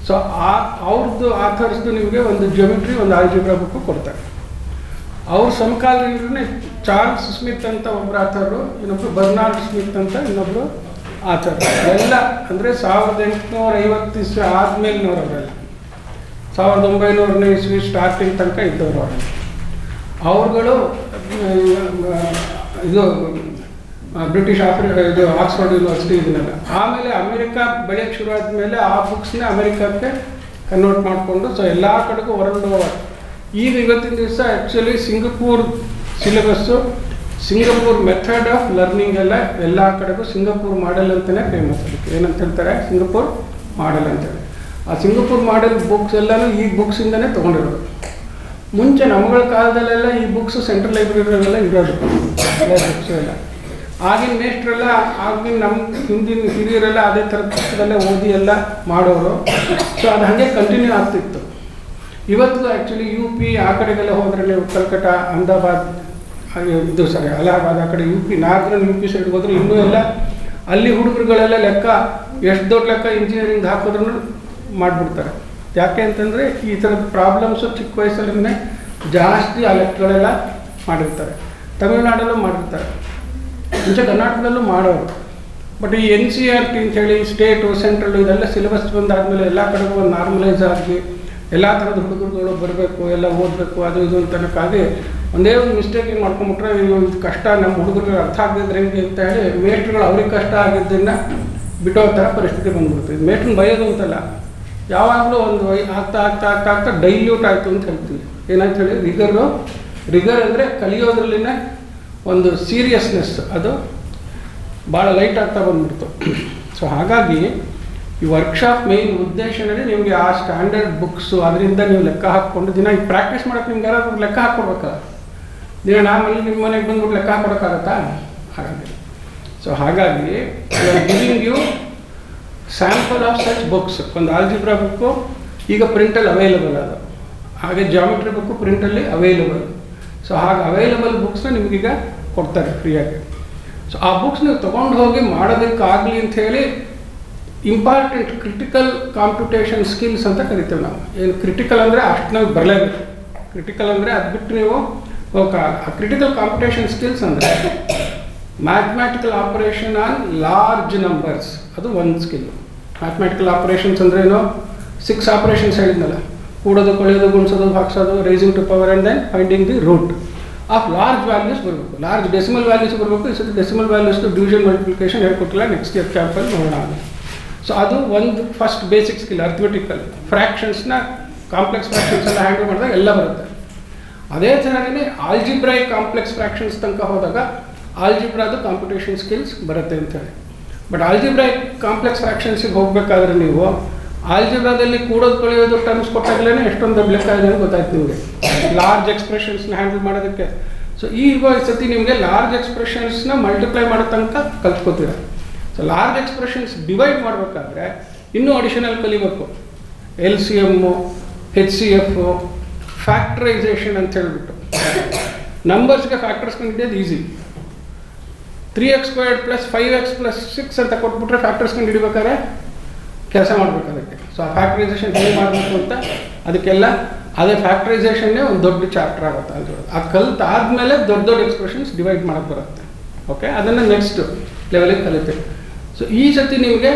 ಸೊ ಅವ್ರದ್ದು ಆಥರ್ಸ್ದು ನಿಮಗೆ ಒಂದು ಜಿಯೋಮೆಟ್ರಿ, ಒಂದು ಆಲ್ಜಿಬ್ರಾ ಬುಕ್ಕು ಕೊಡ್ತಾರೆ. ಅವ್ರ ಸಮಕಾಲೀನರೇ ಚಾರ್ಲ್ಸ್ ಸ್ಮಿತ್ ಅಂತ ಒಬ್ಬರು ಆಥರು, ಇನ್ನೊಬ್ಬರು ಬರ್ನಾರ್ಡ್ ಸ್ಮಿತ್ ಅಂತ ಇನ್ನೊಬ್ಬರು ಆಥರ್. ಎಲ್ಲ ಅಂದರೆ 1850 ಇಸ್ವಿ ಆದಮೇಲಿನವರವರೆಲ್ಲ, 1900ನೇ ಇಸ್ವಿ ಸ್ಟಾರ್ಟಿಂಗ್ ತನಕ ಇದ್ದವರು ಅವರೆಲ್ಲ. ಅವ್ರುಗಳು ಇದು ಬ್ರಿಟಿಷ್ ಇದು ಆಕ್ಸ್ಫರ್ಡ್ ಯೂನಿವರ್ಸಿಟಿ ಇದನ್ನೆಲ್ಲ. ಆಮೇಲೆ ಅಮೆರಿಕ ಬೆಳೆಯೋಕ್ಕೆ ಶುರು ಆದಮೇಲೆ ಆ ಬುಕ್ಸ್ನೇ ಅಮೆರಿಕಕ್ಕೆ ಕನ್ವರ್ಟ್ ಮಾಡಿಕೊಂಡು ಸೊ ಎಲ್ಲ ಕಡೆಗೂ ವರ್ಲ್ಡ್ ಓವರ್. ಈಗ ಇವತ್ತಿನ ದಿವಸ actually Singapore syllabus, Singapore method of learning ಎಲ್ಲ ಕಡೆಗೂ ಸಿಂಗಪೂರ್ ಮಾಡೆಲ್ ಅಂತಲೇ ಫೇಮಸ್. ಅದಕ್ಕೆ ಏನಂತ ಹೇಳ್ತಾರೆ, ಸಿಂಗಪೂರ್ ಮಾಡೆಲ್ ಅಂತೇಳಿ. ಆ ಸಿಂಗಪೂರ್ ಮಾಡೆಲ್ ಬುಕ್ಸ್ ಎಲ್ಲನೂ ಈ ಬುಕ್ಸಿಂದನೇ ತೊಗೊಂಡಿರೋದು. ಮುಂಚೆ ನಮ್ಮಗಳ ಕಾಲದಲ್ಲೆಲ್ಲ ಈ ಬುಕ್ಸು ಸೆಂಟ್ರಲ್ ಲೈಬ್ರರಿಯಲ್ಲೆಲ್ಲ ಇರೋದು ಬುಕ್ಸು ಎಲ್ಲ. ಆಗಿನ ಮೇಷ್ಟ್ರೆಲ್ಲ, ಆಗಿನ ನಮ್ಮ ಹಿಂದಿನ ಹಿರಿಯರೆಲ್ಲ ಅದೇ ಥರದ ಪುಸ್ತಕದಲ್ಲೇ ಓದಿ ಎಲ್ಲ ಮಾಡೋರು. ಸೊ ಅದು ಹಾಗೆ ಕಂಟಿನ್ಯೂ ಆಗ್ತಿತ್ತು. ಇವತ್ತು ಆ್ಯಕ್ಚುಲಿ UP ಆ ಕಡೆಗೆಲ್ಲ ಹೋದರೆ ನೀವು ಕಲ್ಕಟ್ಟ, ಅಹಮದಾಬಾದ್, ಇದು ಸರಿ ಅಲಹಾಬಾದ್ ಆ ಕಡೆ UP ನಾರ್ದರ್ನ್ UP ಸೈಡ್ಗೆ ಹೋದ್ರೆ ಇನ್ನೂ ಎಲ್ಲ ಅಲ್ಲಿ ಹುಡುಗರುಗಳೆಲ್ಲ ಲೆಕ್ಕ ಎಷ್ಟು ದೊಡ್ಡ ಲೆಕ್ಕ ಇಂಜಿನಿಯರಿಂಗ್ ಹಾಕಿದ್ರೂ ಮಾಡಿಬಿಡ್ತಾರೆ. ಯಾಕೆ ಅಂತಂದರೆ ಈ ಥರದ ಪ್ರಾಬ್ಲಮ್ಸು ಚಿಕ್ಕ ವಯಸ್ಸಲ್ಲೇ ಜಾಸ್ತಿ ಆ ಲೆಕ್ಕಗಳೆಲ್ಲ ಮಾಡಿರ್ತಾರೆ. ತಮಿಳುನಾಡಲ್ಲೂ ಮಾಡಿರ್ತಾರೆ, ಮುಂಚೆ ಕರ್ನಾಟಕದಲ್ಲೂ ಮಾಡೋರು. ಬಟ್ ಈ NCERT ಅಂಥೇಳಿ ಸ್ಟೇಟು ಸೆಂಟ್ರಲ್ಲು ಇದೆಲ್ಲ ಸಿಲೆಬಸ್ ಬಂದಾದಮೇಲೆ ಎಲ್ಲ ಕಡೆಗೂ ಒಂದು ನಾರ್ಮಲೈಸ್ ಆಗಿ ಎಲ್ಲ ಥರದ ಹುಡುಗರುಗಳು ಬರಬೇಕು, ಎಲ್ಲ ಓದಬೇಕು, ಅದು ಇದು ಅಂತನಕ್ಕಾಗಿ ಒಂದೇ ಒಂದು ಮಿಸ್ಟೇಕ್ ಏನು ಮಾಡ್ಕೊಂಬಿಟ್ರೆ ಇದು ಕಷ್ಟ, ನಮ್ಮ ಹುಡುಗರಿಗೆ ಅರ್ಥ ಆಗದಿದ್ರೆ ಹೆಂಗೆ ಅಂತ ಹೇಳಿ ಮೇಷ್ಟ್ರುಗಳು ಅವ್ರಿಗೆ ಕಷ್ಟ ಆಗಿದ್ದನ್ನು ಬಿಟ್ಟೋ ಥರ ಪರಿಸ್ಥಿತಿ ಬಂದ್ಬಿಡ್ತು. ಇದು ಮೇಷ್ಟ್ರನ್ನ ಬಯೋದು ಅಂತಲ್ಲ, ಯಾವಾಗಲೂ ಒಂದು ಆಗ್ತಾ ಆಗ್ತಾ ಆಗ್ತಾ ಆಗ್ತಾ ಡೈಲ್ಯೂಟ್ ಆಯಿತು ಅಂತ ಹೇಳ್ತೀವಿ. ಏನಂತ ಹೇಳಿ ರಿಗರ್ ಅಂದರೆ ಕಲಿಯೋದ್ರಲ್ಲಿನೇ ಒಂದು ಸೀರಿಯಸ್ನೆಸ್ ಅದು ಭಾಳ ಲೈಟ್ ಆಗ್ತಾ ಬಂದ್ಬಿಡ್ತು. ಸೊ ಹಾಗಾಗಿ ಈ ವರ್ಕ್ಶಾಪ್ ಮೇಯ್ನ್ ಉದ್ದೇಶನೇ ನಿಮಗೆ ಆ ಸ್ಟ್ಯಾಂಡರ್ಡ್ ಬುಕ್ಸು ಅದರಿಂದ ನೀವು ಲೆಕ್ಕ ಹಾಕ್ಕೊಂಡು ದಿನ ಈಗ ಪ್ರಾಕ್ಟೀಸ್ ಮಾಡೋಕ್ಕೆ ನಿಮ್ಗೆ ಯಾರಾದ್ರೂ ಲೆಕ್ಕ ಹಾಕ್ಕೊಡ್ಬೇಕಲ್ಲ. ದಿನ ನಾರ್ಮಲಿ ನಿಮ್ಮ ಮನೆಗೆ ಬಂದ್ಬಿಟ್ಟು ಲೆಕ್ಕ ಹಾಕ್ಕೊಡೋಕ್ಕಾಗತ್ತಾ? ಹಾಗಾಗಿ ಸೊ ಹಾಗಾಗಿ giving you sample of such books. ಒಂದು ಆಲ್ಜಿಬ್ರಾ ಬುಕ್ಕು ಈಗ ಪ್ರಿಂಟಲ್ಲಿ ಅವೈಲಬಲ್ ಅದು, ಹಾಗೆ ಜಾಮಿಟ್ರಿ ಬುಕ್ಕು ಪ್ರಿಂಟಲ್ಲಿ ಅವೈಲಬಲ್. ಸೊ ಹಾಗೆ ಅವೈಲಬಲ್ ಬುಕ್ಸ್ನ ನಿಮಗೀಗ ಕೊಡ್ತಾರೆ ಫ್ರೀಯಾಗಿ. ಸೊ ಆ ಬುಕ್ಸ್ ನೀವು ತೊಗೊಂಡು ಹೋಗಿ ಮಾಡೋದಕ್ಕಾಗಲಿ ಅಂಥೇಳಿ ಇಂಪಾರ್ಟೆಂಟ್ ಕ್ರಿಟಿಕಲ್ ಕಾಂಪ್ಯೂಟೇಷನ್ ಸ್ಕಿಲ್ಸ್ ಅಂತ ಕರಿತೇವೆ ನಾವು. ಏನು ಕ್ರಿಟಿಕಲ್ ಅಂದರೆ ಅಷ್ಟು ನಾವು ಬರಲೇಬೇಕು. ಕ್ರಿಟಿಕಲ್ ಅಂದರೆ ಅದು ಬಿಟ್ಟು ನೀವು ಆ ಕ್ರಿಟಿಕಲ್ ಕಾಂಪ್ಯೂಟೇಷನ್ ಸ್ಕಿಲ್ಸ್ ಅಂದರೆ mathematical operation on large numbers, ಅದು ಒಂದು ಸ್ಕಿಲ್ಲು. ಮ್ಯಾಥಮ್ಯಾಟಿಕಲ್ ಆಪರೇಷನ್ಸ್ ಅಂದ್ರೇನು? 6 ಆಪರೇಷನ್ಸ್ ಹೇಳಿದ್ನಲ್ಲ, ಕೂಡೋದು, ಕಳೆಯೋದು, ಗುಣಿಸೋದು, ಭಾಗಿಸೋದು, raising to power and then finding the root of large values ಬರಬೇಕು. ಲಾರ್ಜ್ ಡೆಸಿಮಲ್ ವ್ಯಾಲ್ಯೂಸ್ ಬರಬೇಕು. ಈ ಸತಿ ಡೆಸಿಮಲ್ ವ್ಯಾಲ್ಯೂಸ್ದು ಡಿವಿಷನ್ ಮಲ್ಟಿಪ್ಲಿಕೇಶನ್ ಹೇಳ್ಕೊಟ್ಟಿಲ್ಲ, ನೆಕ್ಸ್ಟ್ ಇಯರ್ ಕ್ಯಾಂಪಲ್ಲಿ ನೋಡೋಣ. ಸೊ ಅದು ಒಂದು ಫಸ್ಟ್ ಬೇಸಿಕ್ ಸ್ಕಿಲ್. ಅರ್ಥಮೆಟಿಕಲ್ ಫ್ರ್ಯಾಕ್ಷನ್ಸ್ನ, ಕಾಂಪ್ಲೆಕ್ಸ್ ಫ್ರ್ಯಾಕ್ಷನ್ಸ್ ಎಲ್ಲ ಹ್ಯಾಂಡಲ್ ಮಾಡಿದಾಗ ಎಲ್ಲ ಬರುತ್ತೆ. ಅದೇ ಥರನೇ ಆಲ್ಜಿಬ್ರಾಯಿಕ್ ಕಾಂಪ್ಲೆಕ್ಸ್ ಫ್ರ್ಯಾಕ್ಷನ್ಸ್ ತನಕ ಹೋದಾಗ ಆಲ್ಜಿಬ್ರಾದು ಕಾಂಪ್ಯೂಟೇಷನ್ ಸ್ಕಿಲ್ಸ್ ಬರುತ್ತೆ ಅಂತೇಳಿ. ಬಟ್ ಆಲ್ಜಿಬ್ರಾಯಿಕ್ ಕಾಂಪ್ಲೆಕ್ಸ್ ಫ್ರ್ಯಾಕ್ಷನ್ಸಿಗೆ ಹೋಗಬೇಕಾದ್ರೆ ನೀವು ಆಲ್ಜಿಬ್ರಾದಲ್ಲಿ ಕೂಡೋದು ಕಳೆಯೋದು ಟರ್ಮ್ಸ್ ಕೊಟ್ಟಾಗಲೇ ಎಷ್ಟೊಂದು ದೊಡ್ಡ ಲೆಕ್ಕ ಇದೆ ಅಂತ ಗೊತ್ತಾಯ್ತು ನಿಮಗೆ, ಲಾರ್ಜ್ ಎಕ್ಸ್ಪ್ರೆಷನ್ಸ್ನ ಹ್ಯಾಂಡಲ್ ಮಾಡೋದಕ್ಕೆ. ಸೊ ಈಗ ಈ ಸತಿ ನಿಮಗೆ ಲಾರ್ಜ್ ಎಕ್ಸ್ಪ್ರೆಷನ್ಸ್ನ ಮಲ್ಟಿಪ್ಲೈ ಮಾಡೋ ತನಕ ಕಲ್ತ್ಕೋತೀರ. ಸೊ ಲಾರ್ಜ್ ಎಕ್ಸ್ಪ್ರೆಷನ್ಸ್ ಡಿವೈಡ್ ಮಾಡಬೇಕಾದ್ರೆ ಇನ್ನೂ ಅಡಿಷನಲ್ ಕಲಿಬೇಕು. LCM, HCF, ಫ್ಯಾಕ್ಟ್ರೈಸೇಷನ್ ಅಂತ ಹೇಳ್ಬಿಟ್ಟು. ನಂಬರ್ಸ್ಗೆ ಫ್ಯಾಕ್ಟರ್ಸ್ ಕಂಡಿಡಿಯೋದು ಈಸಿ. 3x² + 5x + 6 ಅಂತ ಕೊಟ್ಬಿಟ್ರೆ ಫ್ಯಾಕ್ಟರ್ಸ್ ಕಂಡುಹಿಡಿಬೇಕಾದ್ರೆ ಕೆಲಸ ಮಾಡಬೇಕು ಅದಕ್ಕೆ. ಸೊ ಆ ಫ್ಯಾಕ್ಟ್ರೈಸೇಷನ್ ಹೇಗೆ ಮಾಡಬೇಕು ಅಂತ ಅದಕ್ಕೆಲ್ಲ ಅದೇ ಫ್ಯಾಕ್ಟ್ರೈಸೇಷನ್ನೇ ಒಂದು ದೊಡ್ಡ ಚಾಪ್ಟರ್ ಆಗುತ್ತೆ ಅಂತ ಹೇಳೋದು. ಆ ಕಲ್ತಾದ್ಮೇಲೆ ದೊಡ್ಡ ದೊಡ್ಡ ಎಕ್ಸ್ಪ್ರೆಷನ್ಸ್ ಡಿವೈಡ್ ಮಾಡೋಕ್ಕೆ ಬರುತ್ತೆ. ಓಕೆ, ಅದನ್ನು ನೆಕ್ಸ್ಟ್ ಲೆವೆಲಿಗೆ ಕಲಿತೇವೆ. ಸೊ ಈ ಸತಿ ನಿಮಗೆ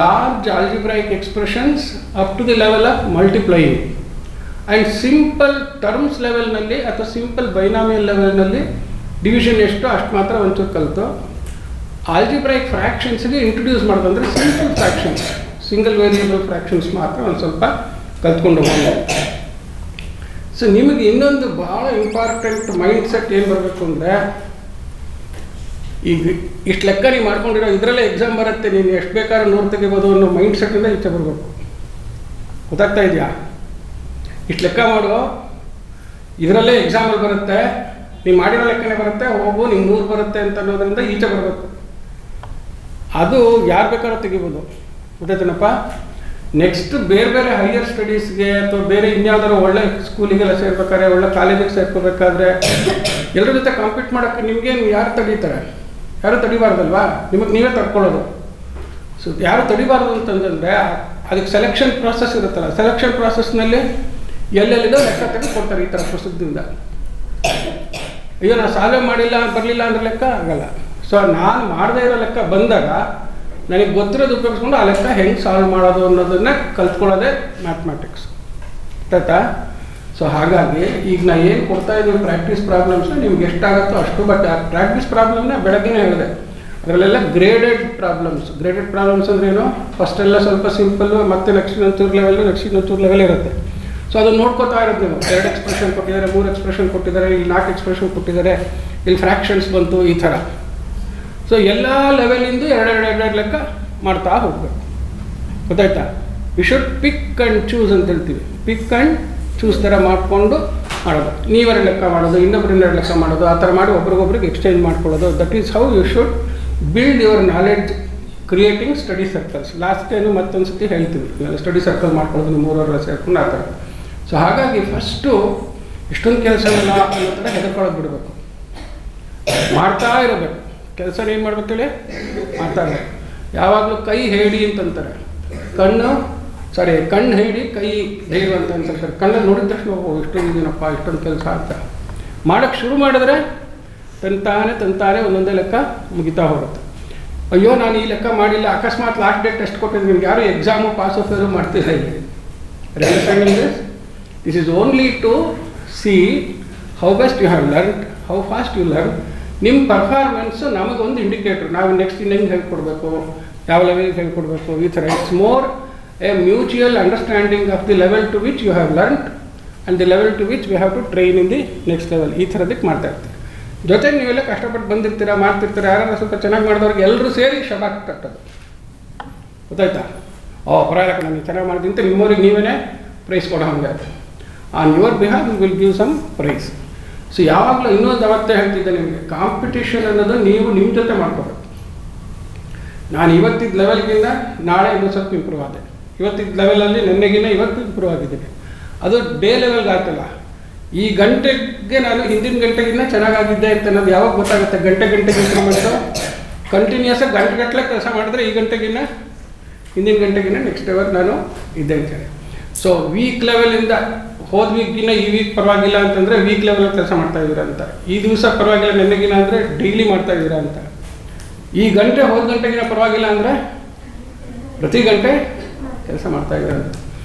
large algebraic expressions up to the level of multiplying and simple terms ಲೆವೆಲ್ನಲ್ಲಿ ಅಥವಾ ಸಿಂಪಲ್ ಬೈನಾಮಿಯಲ್ ಲೆವೆಲ್ನಲ್ಲಿ ಡಿವಿಷನ್ ಎಷ್ಟು ಅಷ್ಟು ಮಾತ್ರ ಒಂಚೂರು ಕಲಿತು ಆಲ್ಜಿಬ್ರಾಯಿಕ್ ಫ್ರ್ಯಾಕ್ಷನ್ಸ್ಗೆ ಇಂಟ್ರೊಡ್ಯೂಸ್ ಮಾಡೋದಂದರೆ simple fractions, single variable fractions ಮಾತ್ರ ಒಂದು ಸ್ವಲ್ಪ ಕಲ್ತ್ಕೊಂಡು ಹೋಗೋದು. ಸೊ ನಿಮಗೆ ಇನ್ನೊಂದು ಭಾಳ ಇಂಪಾರ್ಟೆಂಟ್ ಮೈಂಡ್ ಸೆಟ್ ಏನು ಬರಬೇಕು ಅಂದರೆ, ಈಗ ಇಷ್ಟು ಲೆಕ್ಕ ನೀವು ಮಾಡ್ಕೊಂಡಿರೋ ಇದರಲ್ಲೇ ಎಕ್ಸಾಮ್ ಬರುತ್ತೆ, ನೀನು ಎಷ್ಟು ಬೇಕಾದ್ರೂ 100 ತೆಗಿಬೋದು ಅನ್ನೋ ಮೈಂಡ್ ಸೆಟ್ಟಿಂದ ಈಚೆ ಬರಬೇಕು. ಗೊತ್ತಾಗ್ತಾ ಇದೆಯಾ? ಇಷ್ಟು ಲೆಕ್ಕ ಮಾಡು, ಇದರಲ್ಲೇ ಎಕ್ಸಾಮಲ್ಲಿ ಬರುತ್ತೆ, ನೀವು ಮಾಡಿರೋ ಲೆಕ್ಕನೇ ಬರುತ್ತೆ, ಹೋಗು ನಿಮ್ಗೆ 100 ಬರುತ್ತೆ ಅಂತ ಅನ್ನೋದ್ರಿಂದ ಈಚೆ ಬರಬೇಕು. ಅದು ಯಾರು ಬೇಕಾದ್ರೂ ತೆಗಿಬೋದು. ಗೊತ್ತಾಯ್ತೇನಪ್ಪ? ನೆಕ್ಸ್ಟ್ ಬೇರೆ ಬೇರೆ ಹೈಯರ್ ಸ್ಟಡೀಸ್ಗೆ ಅಥವಾ ಬೇರೆ ಇನ್ಯಾವುದಾದ್ರು ಒಳ್ಳೆ ಸ್ಕೂಲಿಗೆಲ್ಲ ಸೇರ್ಬೇಕಾದ್ರೆ, ಒಳ್ಳೆ ಕಾಲೇಜಿಗೆ ಸೇರ್ಕೋಬೇಕಾದ್ರೆ ಎಲ್ಲರ ಜೊತೆ ಕಾಂಪೀಟ್ ಮಾಡೋಕ್ಕೆ ನಿಮಗೇನು ಯಾರು ತಡೀತಾರೆ? ಯಾರು ತಡಿಬಾರ್ದಲ್ವಾ? ನಿಮಗೆ ನೀವೇ ತಡ್ಕೊಳ್ಳೋದು. ಸೊ ಯಾರು ತಡಿಬಾರ್ದು ಅಂತಂದರೆ ಅದಕ್ಕೆ ಸೆಲೆಕ್ಷನ್ ಪ್ರಾಸೆಸ್ ಇರುತ್ತಲ್ಲ, ಸೆಲೆಕ್ಷನ್ ಪ್ರಾಸೆಸ್ನಲ್ಲಿ ಎಲ್ಲೆಲ್ಲಿದೋ ಲೆಕ್ಕ ತೆಗೆದು ಕೊಡ್ತಾರೆ ಈ ಥರ ಪುಸ್ತಕದಿಂದ. ಅಯ್ಯೋ ನಾನು ಸಾಲ್ವ್ ಮಾಡಿಲ್ಲ ಬರಲಿಲ್ಲ ಅಂದ್ರೆ ಲೆಕ್ಕ ಆಗಲ್ಲ. ಸೊ ನಾನು ಮಾಡದೇ ಇರೋ ಲೆಕ್ಕ ಬಂದಾಗ ನನಗೆ ಗೊತ್ತಿರೋದು ಉಪಯೋಗಿಸ್ಕೊಂಡು ಆ ಲೆಕ್ಕ ಹೆಂಗೆ ಸಾಲ್ವ್ ಮಾಡೋದು ಅನ್ನೋದನ್ನು ಕಲ್ತ್ಕೊಳ್ಳೋದೇ ಮ್ಯಾಥಮೆಟಿಕ್ಸ್ ಆಯ್ತಾ. ಸೊ ಹಾಗಾಗಿ ಈಗ ನಾನು ಏನು ಕೊಡ್ತಾ ಇದ್ದೀವಿ ಪ್ರಾಕ್ಟೀಸ್ ಪ್ರಾಬ್ಲಮ್ಸ್ನ ನಿಮ್ಗೆ ಎಷ್ಟಾಗುತ್ತೋ ಅಷ್ಟು. ಬಟ್ ಆ ಪ್ರಾಕ್ಟೀಸ್ ಪ್ರಾಬ್ಲಮ್ನ ಬೆಳಗ್ಗೆನೇ ಹೇಳಿದೆ, ಅದರಲ್ಲೆಲ್ಲ ಗ್ರೇಡೆಡ್ ಪ್ರಾಬ್ಲಮ್ಸ್ ಅಂದ್ರೆ ಏನು, ಫಸ್ಟೆಲ್ಲ ಸ್ವಲ್ಪ ಸಿಂಪಲ್ಲು, ಮತ್ತು ನೆಕ್ಸ್ಟ್ ಇನ್ನೊಂಚೂರು ಲೆವೆಲ್ಲು, ನೆಕ್ಸ್ಟ್ ಇನ್ನೊಂಚೂರು ಲೆವೆಲ್ ಇರುತ್ತೆ. ಸೊ ಅದನ್ನು ನೋಡ್ಕೋತಾ ಇರುತ್ತೆ ನೀವು. 2 ಎಕ್ಸ್ಪ್ರೆಷನ್ ಕೊಟ್ಟಿದ್ದಾರೆ, 3 ಎಕ್ಸ್ಪ್ರೆಷನ್ ಕೊಟ್ಟಿದ್ದಾರೆ, ಇಲ್ಲಿ 4 ಎಕ್ಸ್ಪ್ರೆಷನ್ ಕೊಟ್ಟಿದ್ದಾರೆ, ಇಲ್ಲಿ ಫ್ರ್ಯಾಕ್ಷನ್ಸ್ ಬಂತು, ಈ ಥರ. ಸೊ ಎಲ್ಲ ಲೆವೆಲಿಂದು 2 ಲೆಕ್ಕ ಮಾಡ್ತಾ ಹೋಗ್ಬೇಕು. ಗೊತ್ತಾಯ್ತಾ? We should pick and choose ಅಂತ ಹೇಳ್ತೀವಿ. ಪಿಕ್ ಆ್ಯಂಡ್ ಚೂಸ್ ಥರ ಮಾಡಿಕೊಂಡು ಮಾಡೋದು. ನೀವೆರಡು ಲೆಕ್ಕ ಮಾಡೋದು, ಇನ್ನೊಬ್ಬರಿಂದ 2 ಲೆಕ್ಕ ಮಾಡೋದು, ಆ ಥರ ಮಾಡಿ ಒಬ್ರಿಗೊಬ್ರಿಗೆ ಎಕ್ಸ್ಚೇಂಜ್ ಮಾಡ್ಕೊಳ್ಳೋದು. That is how you should build your knowledge creating study circles. Last ಏನು ಮತ್ತೊಂದು ಸತಿ ಹೇಳ್ತೀವಿ, ಇವೆಲ್ಲ ಸ್ಟಡಿ ಸರ್ಕಲ್ ಮಾಡ್ಕೊಳ್ಳೋದು, ನೀವು 3 ಸೇರ್ಕೊಂಡು ಆ ಥರ. ಸೊ ಹಾಗಾಗಿ ಫಸ್ಟು ಇಷ್ಟೊಂದು ಕೆಲಸ ಇಲ್ಲ ಅನ್ನೋ ಥರ ಹೆದರ್ಕೊಳ್ಳೋದು ಬಿಡಬೇಕು, ಮಾಡ್ತಾ ಇರಬೇಕು. ಕೆಲಸನ ಏನು ಮಾಡ್ಬೇಕು ಹೇಳಿ, ಮಾಡ್ತಾ ಇರಬೇಕು. ಯಾವಾಗಲೂ ಕೈ ಹೇಳಿ ಅಂತಂತಾರೆ, ಕಣ್ಣು ಹೇಳಿ ಕೈ ಧೈರ್ಯ ಅಂತ ಅಂತಾರೆ. ಕಣ್ಣಲ್ಲಿ ನೋಡಿದ ತಕ್ಷಣ ಇಷ್ಟೊಂದು ಇದೀನಪ್ಪ, ಇಷ್ಟೊಂದು ಕೆಲಸ ಅಂತ ಮಾಡೋಕ್ಕೆ ಶುರು ಮಾಡಿದ್ರೆ ತಂತಾನೆ ಒಂದೊಂದೇ ಲೆಕ್ಕ ಮುಗಿತಾ ಹೋಗುತ್ತೆ. ಅಯ್ಯೋ ನಾನು ಈ ಲೆಕ್ಕ ಮಾಡಿಲ್ಲ, ಅಕಸ್ಮಾತ್ ಲಾಸ್ಟ್ ಡೇಟ್ ಟೆಸ್ಟ್ ಕೊಟ್ಟಿದ್ದು, ನಿಮ್ಗೆ ಯಾರು ಎಕ್ಸಾಮು ಪಾಸು ಫೇಲು ಮಾಡ್ತಿಲ್ಲ. ಇಲ್ಲಿ this is only to see how best you have learned, how fast you learn. ನಿಮ್ಮ ಪರ್ಫಾರ್ಮೆನ್ಸು ನಮಗೊಂದು ಇಂಡಿಕೇಟ್ರ್. ನಾವು ನೆಕ್ಸ್ಟ್ ಇನ್ನೇನು ಹೇಳ್ಕೊಡ್ಬೇಕು, ಯಾವ ಲೆವೆಲ್ಗೆ ಹೇಳ್ಕೊಡ್ಬೇಕು, ಈ ಥರ. It's more a mutual understanding of the level to which you have learned and the level to which we have to train in the next level. ಈ ಥರದಕ್ಕೆ ಮಾಡ್ತಾ ಇರ್ತೀವಿ. ಜೊತೆಗೆ ನೀವೆಲ್ಲ ಕಷ್ಟಪಟ್ಟು ಬಂದಿರ್ತೀರ, ಮಾಡ್ತಿರ್ತೀರ. ಯಾರು ಸ್ವಲ್ಪ ಚೆನ್ನಾಗಿ ಮಾಡಿದವ್ರಿಗೆ ಎಲ್ಲರೂ ಸೇರಿ ಶಬಾಕ್ ಕಟ್ಟೋದು. ಗೊತ್ತಾಯ್ತಾ? ಪರವಾಗಿಲ್ಲ ನಾನು ಚೆನ್ನಾಗಿ ಮಾಡಿದ್ದೀನಿ ಅಂತ ನಿಮ್ಮವ್ರಿಗೆ ನೀವೇ ಪ್ರೈಸ್ ಕೊಡೋ ಹಂಗೆ. On your behalf you will give some prize. So ಯಾವಾಗಲೂ ಇನ್ನೊಂದು ಅವತ್ತೇ ಹೇಳ್ತಿದ್ದೆ ನಿಮಗೆ, ಕಾಂಪಿಟೇಷನ್ ಅನ್ನೋದು ನೀವು ನಿಮ್ಮ ಜೊತೆ ಮಾಡ್ಕೋಬೇಕು. ನಾನು ಇವತ್ತಿದ್ದ ಲೆವೆಲ್ಗಿಂತ ನಾಳೆ ಇನ್ನೂ ಸ್ವಲ್ಪ ಇಂಪ್ರೂವ್ ಆದೆ, ಇವತ್ತಿದ್ದ ಲೆವೆಲಲ್ಲಿ ನೆನ್ನೆಗಿನ್ನ ಇವತ್ತು ಇಂಪ್ರೂವ್ ಆಗಿದ್ದೀನಿ. ಅದು ಡೇ ಲೆವೆಲ್ಗೆ ಆಗ್ತಲ್ಲ. ಈ ಗಂಟೆಗೆ ನಾನು ಹಿಂದಿನ ಗಂಟೆಗಿನ್ನ ಚೆನ್ನಾಗಿದ್ದೆ ಅಂತ ಅನ್ನೋದು ಯಾವಾಗ ಗೊತ್ತಾಗುತ್ತೆ? ಗಂಟೆಗೆ ಇಂಪ್ರೂವ್ಮೆಂಟು. ಕಂಟಿನ್ಯೂಸಾಗಿ ಗಂಟೆಗಟ್ಟಲೆ ಕೆಲಸ ಮಾಡಿದ್ರೆ ಈ ಗಂಟೆಗಿನ್ನ ಹಿಂದಿನ ಗಂಟೆಗಿನ್ನ ನೆಕ್ಸ್ಟ್ ಅವರ್ ನಾನು ಇದ್ದೆ ಅಂತೇಳಿ. ಸೊ ವೀಕ್ ಲೆವೆಲಿಂದ ಹೋದ ವೀಕ್ಗಿನ್ನ ಈ ವೀಕ್ ಪರವಾಗಿಲ್ಲ ಅಂತಂದರೆ ವೀಕ್ ಲೆವೆಲಲ್ಲಿ ಕೆಲಸ ಮಾಡ್ತಾಯಿದ್ದೀರಾ ಅಂತ. ಈ ದಿವಸ ಪರವಾಗಿಲ್ಲ ನೆನ್ನೆಗಿನ ಅಂದರೆ ಡೈಲಿ ಮಾಡ್ತಾಯಿದ್ದೀರಾ ಅಂತ. ಈ ಗಂಟೆ ಹೋದ ಗಂಟೆಗಿನ ಪರವಾಗಿಲ್ಲ ಅಂದರೆ ಪ್ರತಿ ಗಂಟೆ ಕೆಲಸ ಮಾಡ್ತಾಯಿದ್ದೀರಾ ಅಂತ.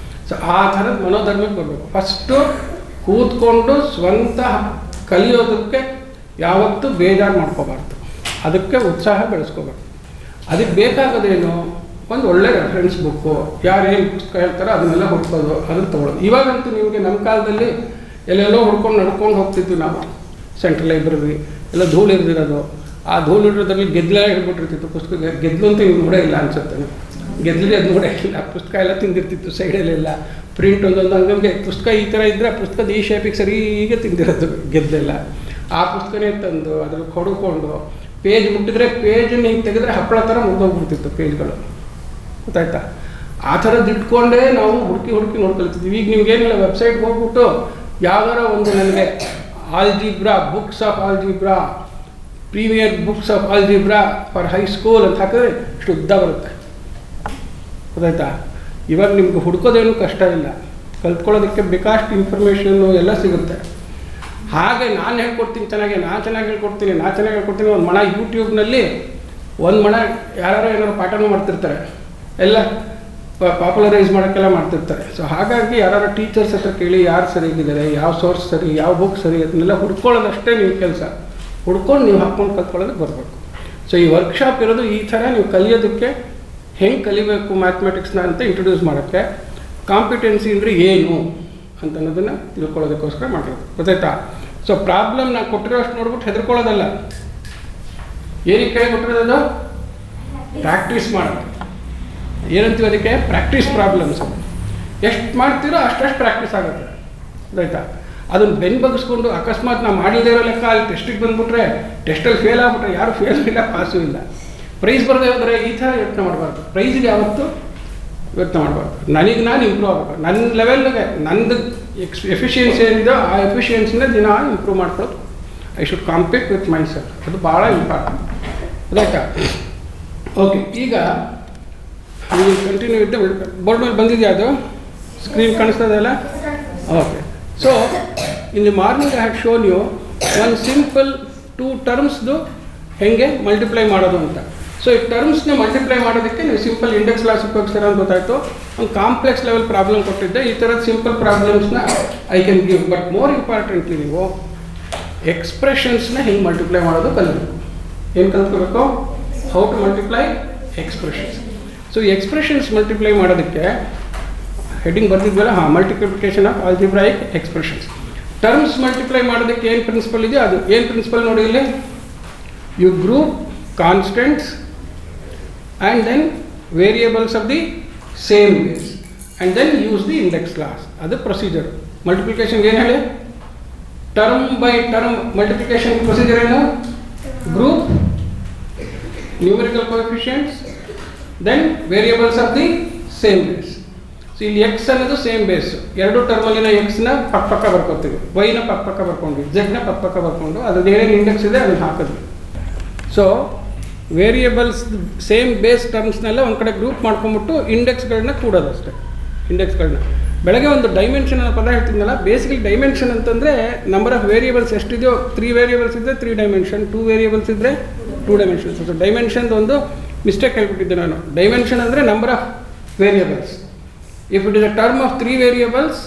ಸೊ ಆ ಥರದ ಮನೋಧರ್ಮಕ್ಕೆ ಬರಬೇಕು. ಫಸ್ಟು ಕೂತ್ಕೊಂಡು ಸ್ವಂತ ಕಲಿಯೋದಕ್ಕೆ ಯಾವತ್ತೂ ಬೇಜಾರು ಮಾಡ್ಕೋಬಾರ್ದು, ಅದಕ್ಕೆ ಉತ್ಸಾಹ ಬೆಳೆಸ್ಕೋಬೇಕು. ಅದಕ್ಕೆ ಬೇಕಾಗೋದೇನು, ಒಂದು ಒಳ್ಳೆ ರೆಫರೆನ್ಸ್ ಬುಕ್ಕು, ಯಾರೇನು ಪುಸ್ತಕ ಹೇಳ್ತಾರೋ ಅದನ್ನೆಲ್ಲ ಹುಡ್ಕೋದು, ಅದನ್ನು ತೊಗೊಳ್ಳೋದು. ಇವಾಗಂತೂ ನಿಮಗೆ ನಮ್ಮ ಕಾಲದಲ್ಲಿ ಎಲ್ಲೆಲ್ಲೋ ನಡ್ಕೊಂಡು ಹೋಗ್ತಿದ್ವಿ ನಾವು. ಸೆಂಟ್ರಲ್ ಲೈಬ್ರರಿ ಎಲ್ಲ ಧೂಳು ಇರ್ದಿರೋದು, ಆ ಧೂಳು ಇರೋದ್ರಲ್ಲಿ ಗೆದ್ದಲ ಹೇಳ್ಬಿಟ್ಟಿರ್ತಿತ್ತು ಪುಸ್ತಕ. ಗೆದ್ದಲು ಅಂತ ಇವು ನೋಡೇ ಇಲ್ಲ ಅನ್ಸುತ್ತೆ, ಗೆದ್ದಲಿಗೆ ಅದು ನೋಡೇ ಇಲ್ಲ. ಪುಸ್ತಕ ಎಲ್ಲ ತಿಂದಿರ್ತಿತ್ತು ಸೈಡಲ್ಲೆಲ್ಲ, ಪ್ರಿಂಟ್ ಒಂದೊಂದು ಹಂಗೆ. ಪುಸ್ತಕ ಈ ಥರ ಇದ್ದರೆ ಪುಸ್ತಕದ ಈ ಶೇಪಿಗೆ ಸರಿಗೆ ತಿಂದಿರೋದು ಗೆದ್ದಲೆಲ್ಲ. ಆ ಪುಸ್ತಕನೇ ತಂದು ಅದ್ರಲ್ಲಿ ಹೊಡ್ಕೊಂಡು ಪೇಜ್ ಮುಟ್ಟಿದ್ರೆ ಪೇಜನ್ನು ಹಿಂಗೆ ತೆಗೆದ್ರೆ ಹಪ್ಪಳ ಥರ ಮುಗ್ದೋಗ್ಬಿಡ್ತಿತ್ತು ಪೇಜ್ಗಳು. ಗೊತ್ತಾಯ್ತಾ? ಆ ಥರದ್ದು ಇಟ್ಕೊಂಡೇ ನಾವು ಹುಡುಕಿ ನೋಡ್ಕೊಳ್ತಿದ್ವಿ. ಈಗ ನಿಮ್ಗೇನಿಲ್ಲ, ವೆಬ್ಸೈಟ್ಗೆ ಹೋಗ್ಬಿಟ್ಟು ಯಾವ್ದಾರ ಒಂದು ನನಗೆ algebra, books of algebra, premier books of algebra for high school ಅಂತ ಹಾಕಿದ್ರೆ ಇಷ್ಟು ಉದ್ದ ಬರುತ್ತೆ. ಗೊತ್ತಾಯ್ತಾ? ಇವಾಗ ನಿಮ್ಗೆ ಹುಡ್ಕೋದೇನು ಕಷ್ಟ ಇಲ್ಲ, ಕಲ್ತ್ಕೊಳ್ಳೋದಕ್ಕೆ ಬೇಕಾಷ್ಟು ಇನ್ಫಾರ್ಮೇಷನ್ನು ಎಲ್ಲ ಸಿಗುತ್ತೆ. ಹಾಗೆ ನಾನು ಹೇಳ್ಕೊಡ್ತೀನಿ, ನಾನು ಚೆನ್ನಾಗಿ ಹೇಳ್ಕೊಡ್ತೀನಿ. ಒಂದು ಮಣ ಯೂಟ್ಯೂಬ್ನಲ್ಲಿ ಒಂದು ಮಣ ಯಾರು ಏನಾರು ಪಾಠನೂ ಮಾಡ್ತಿರ್ತಾರೆ, ಎಲ್ಲ ಪಾಪ್ಯುಲರೈಸ್ ಮಾಡೋಕ್ಕೆಲ್ಲ ಮಾಡ್ತಿರ್ತಾರೆ. ಸೊ ಹಾಗಾಗಿ ಯಾರು ಟೀಚರ್ಸ್ ಹತ್ರ ಕೇಳಿ ಯಾರು ಸರಿಯಾಗಿದ್ದಾರೆ, ಯಾವ ಸೋರ್ಸ್ ಸರಿ, ಯಾವ ಬುಕ್ ಸರಿ, ಅದನ್ನೆಲ್ಲ ಹುಡ್ಕೊಳ್ಳೋದಷ್ಟೇ ನೀವು ಕೆಲಸ. ಹುಡ್ಕೊಂಡು ನೀವು ಹಾಕ್ಕೊಂಡು ಕಲ್ತ್ಕೊಳ್ಳೋದಕ್ಕೆ ಬರಬೇಕು. ಸೊ ಈ ವರ್ಕ್ಶಾಪ್ ಇರೋದು ಈ ಥರ ನೀವು ಕಲಿಯೋದಕ್ಕೆ, ಹೆಂಗೆ ಕಲಿಬೇಕು ಮ್ಯಾಥಮೆಟಿಕ್ಸ್ನ ಅಂತ ಇಂಟ್ರೊಡ್ಯೂಸ್ ಮಾಡೋಕ್ಕೆ. ಕಾಂಪಿಟೆನ್ಸಿ ಅಂದರೆ ಏನು ಅಂತ ಅನ್ನೋದನ್ನು ತಿಳ್ಕೊಳ್ಳೋದಕ್ಕೋಸ್ಕರ ಮಾಡೋದು. ಗೊತ್ತಾಯ್ತಾ? ಸೊ ಪ್ರಾಬ್ಲಮ್ ನಾನು ಕೊಟ್ಟಿರೋ ಅಷ್ಟು ನೋಡ್ಬಿಟ್ಟು ಹೆದರ್ಕೊಳ್ಳೋದಲ್ಲ. ಏನಕ್ಕೆ ಹೇಳಿಕೊಟ್ಟಿರೋದು? ಪ್ರಾಕ್ಟೀಸ್ ಮಾಡೋದು. ಏನಂತೀವಿ ಅದಕ್ಕೆ? Practice problems. ಎಷ್ಟು ಮಾಡ್ತೀರೋ ಅಷ್ಟಷ್ಟು ಪ್ರಾಕ್ಟೀಸ್ ಆಗುತ್ತೆ. ಗೊತ್ತಾಯ್ತಾ? ಅದನ್ನು ಬೆನ್ನು ಬಗ್ಸ್ಕೊಂಡು ಅಕಸ್ಮಾತ್ ನಾವು ಮಾಡಿಲ್ಲದೆ ಇರೋ ಲೆಕ್ಕ ಅಲ್ಲಿ ಟೆಸ್ಟಿಗೆ ಬಂದುಬಿಟ್ರೆ, ಟೆಸ್ಟಲ್ಲಿ ಫೇಲ್ ಆಗಿಬಿಟ್ರೆ ಯಾರು ಫೇಲ್ ಇಲ್ಲ, ಪಾಸು ಇಲ್ಲ. ಪ್ರೈಸ್ ಬರದೇ ಹೋದರೆ ಈ ಥರ ಯೋಚನೆ ಮಾಡಬಾರ್ದು. ಪ್ರೈಸಿಗೆ ಯಾವತ್ತೂ ಯೋಚನೆ ಮಾಡಬಾರ್ದು. ನನಗೆ ನಾನು ಇಂಪ್ರೂವ್ ಆಗಬೇಕು. ನನ್ನ ಲೆವೆಲ್ಗೆ ನಂದು ಎಫಿಷಿಯನ್ಸಿ ಏನಿದೆಯೋ ಆ ಎಫಿಷಿಯನ್ಸಿನ ದಿನ ಇಂಪ್ರೂವ್ ಮಾಡ್ಕೊಳ್ಳೋದು. I should compete with my self. ಅದು ಭಾಳ ಇಂಪಾರ್ಟೆಂಟ್. ಗೊತ್ತಾಯ್ತಾ? ಓಕೆ, ಈಗ ಕಂಟಿನ್ಯೂ ಇದ್ದ ಬೋರ್ಡ್ ಮೇಲೆ ಬಂದಿದೆಯಾ ಅದು ಸ್ಕ್ರೀನ್ ಕಾಣಿಸ್ತದಲ್ಲ okay. So in the morning I have shown you one simple 2 ಟರ್ಮ್ಸ್ದು ಹೇಗೆ ಮಲ್ಟಿಪ್ಲೈ ಮಾಡೋದು ಅಂತ. ಸೊ ಈ ಟರ್ಮ್ಸ್ನ ಮಲ್ಟಿಪ್ಲೈ ಮಾಡೋದಕ್ಕೆ ನೀವು ಸಿಂಪಲ್ ಇಂಡೆಕ್ಸ್ ಕ್ಲಾಸ್ ಉಪಯೋಗಿಸ್ತೀರ ಅಂತ ಗೊತ್ತಾಯಿತು. ಒಂದು ಕಾಂಪ್ಲೆಕ್ಸ್ ಲೆವೆಲ್ ಪ್ರಾಬ್ಲಮ್ ಕೊಟ್ಟಿದ್ದೆ. ಈ ಥರದ ಸಿಂಪಲ್ ಪ್ರಾಬ್ಲಮ್ಸ್ನ I can give. But more importantly ನೀವು ಎಕ್ಸ್ಪ್ರೆಷನ್ಸ್ನ ಹೆಂಗೆ ಮಲ್ಟಿಪ್ಲೈ ಮಾಡೋದು ಕಲಿಬೇಕು. ಏನು ಕಲ್ತ್ಕೋಬೇಕು? How to multiply expressions. So ಈ ಎಕ್ಸ್ಪ್ರೆಷನ್ಸ್ ಮಲ್ಟಿಪ್ಲೈ ಮಾಡೋದಕ್ಕೆ ಹೆಡ್ಡಿಂಗ್ ಬರ್ತಿದ್ವಲ್ಲ, multiplication of algebraic expressions. Terms multiply ಮಾಡೋದಕ್ಕೆ ಏನು ಪ್ರಿನ್ಸಿಪಲ್ ಇದೆಯೋ ಅದು ಏನು ಪ್ರಿನ್ಸಿಪಲ್ ನೋಡಿ ಇಲ್ಲಿ. You group constants and then variables of the same base and then use the index laws. ಅದು ಪ್ರೊಸೀಜರ್. ಮಲ್ಟಿಪ್ಲಿಕೇಶನ್ ಏನು ಹೇಳಿ? Term by term multiplication procedure ಏನು? Group numerical coefficients then variables of the same base. So ಇಲ್ಲಿ x ಅನ್ನೋದು same base. ಎರಡು ಟರ್ಮಲ್ಲಿನ ಎಕ್ಸ್ನ ಪಕ್ಕ ಬರ್ಕೊತೀವಿ, ವೈನ ಪಕ್ಕ ಬರ್ಕೊಂಡ್ವಿ, ಝೆಡ್ನ ಪಕ್ಕ ಬರ್ಕೊಂಡು ಅದ್ರದ್ದು ಏನೇನು ಇಂಡೆಕ್ಸ್ ಇದೆ ಅದನ್ನು ಹಾಕಿದ್ವಿ. ಸೊ ವೇರಿಯೇಬಲ್ಸ್ ಸೇಮ್ ಬೇಸ್ ಟರ್ಮ್ಸ್ನೆಲ್ಲ ಒಂದು ಕಡೆ ಗ್ರೂಪ್ ಮಾಡ್ಕೊಂಬಿಟ್ಟು ಇಂಡೆಕ್ಸ್ಗಳನ್ನ ಕೂಡೋದು ಅಷ್ಟೇ. ಇಂಡೆಕ್ಸ್ಗಳನ್ನ ಬೆಳಗ್ಗೆ ಒಂದು ಡೈಮೆನ್ಷನ್ ಅನ್ನೋ ಪದ ಹೇಳ್ತಿದ್ನಲ್ಲ, ಬೇಸಿಕಲಿ ಡೈಮೆನ್ಷನ್ ಅಂತಂದರೆ ನಂಬರ್ ಆಫ್ ವೇರಿಯೇಬಲ್ಸ್ ಎಷ್ಟಿದೆಯೋ 3 ವೇರಿಯೇಬಲ್ಸ್ ಇದ್ದರೆ 3 ಡೈಮೆನ್ಷನ್, 2 ವೇರಿಯೇಬಲ್ಸ್ ಇದ್ದರೆ 2 ಡೈಮೆನ್ಷನ್ಸ್. ಸೊ ಡೈಮೆನ್ಷನ್ದು ಒಂದು ಮಿಸ್ಟೇಕ್ ಹೇಳ್ಬಿಟ್ಟಿದ್ದೆ ನಾನು. ಡೈಮೆನ್ಷನ್ ಅಂದರೆ number of variables. If it is a term of 3 variables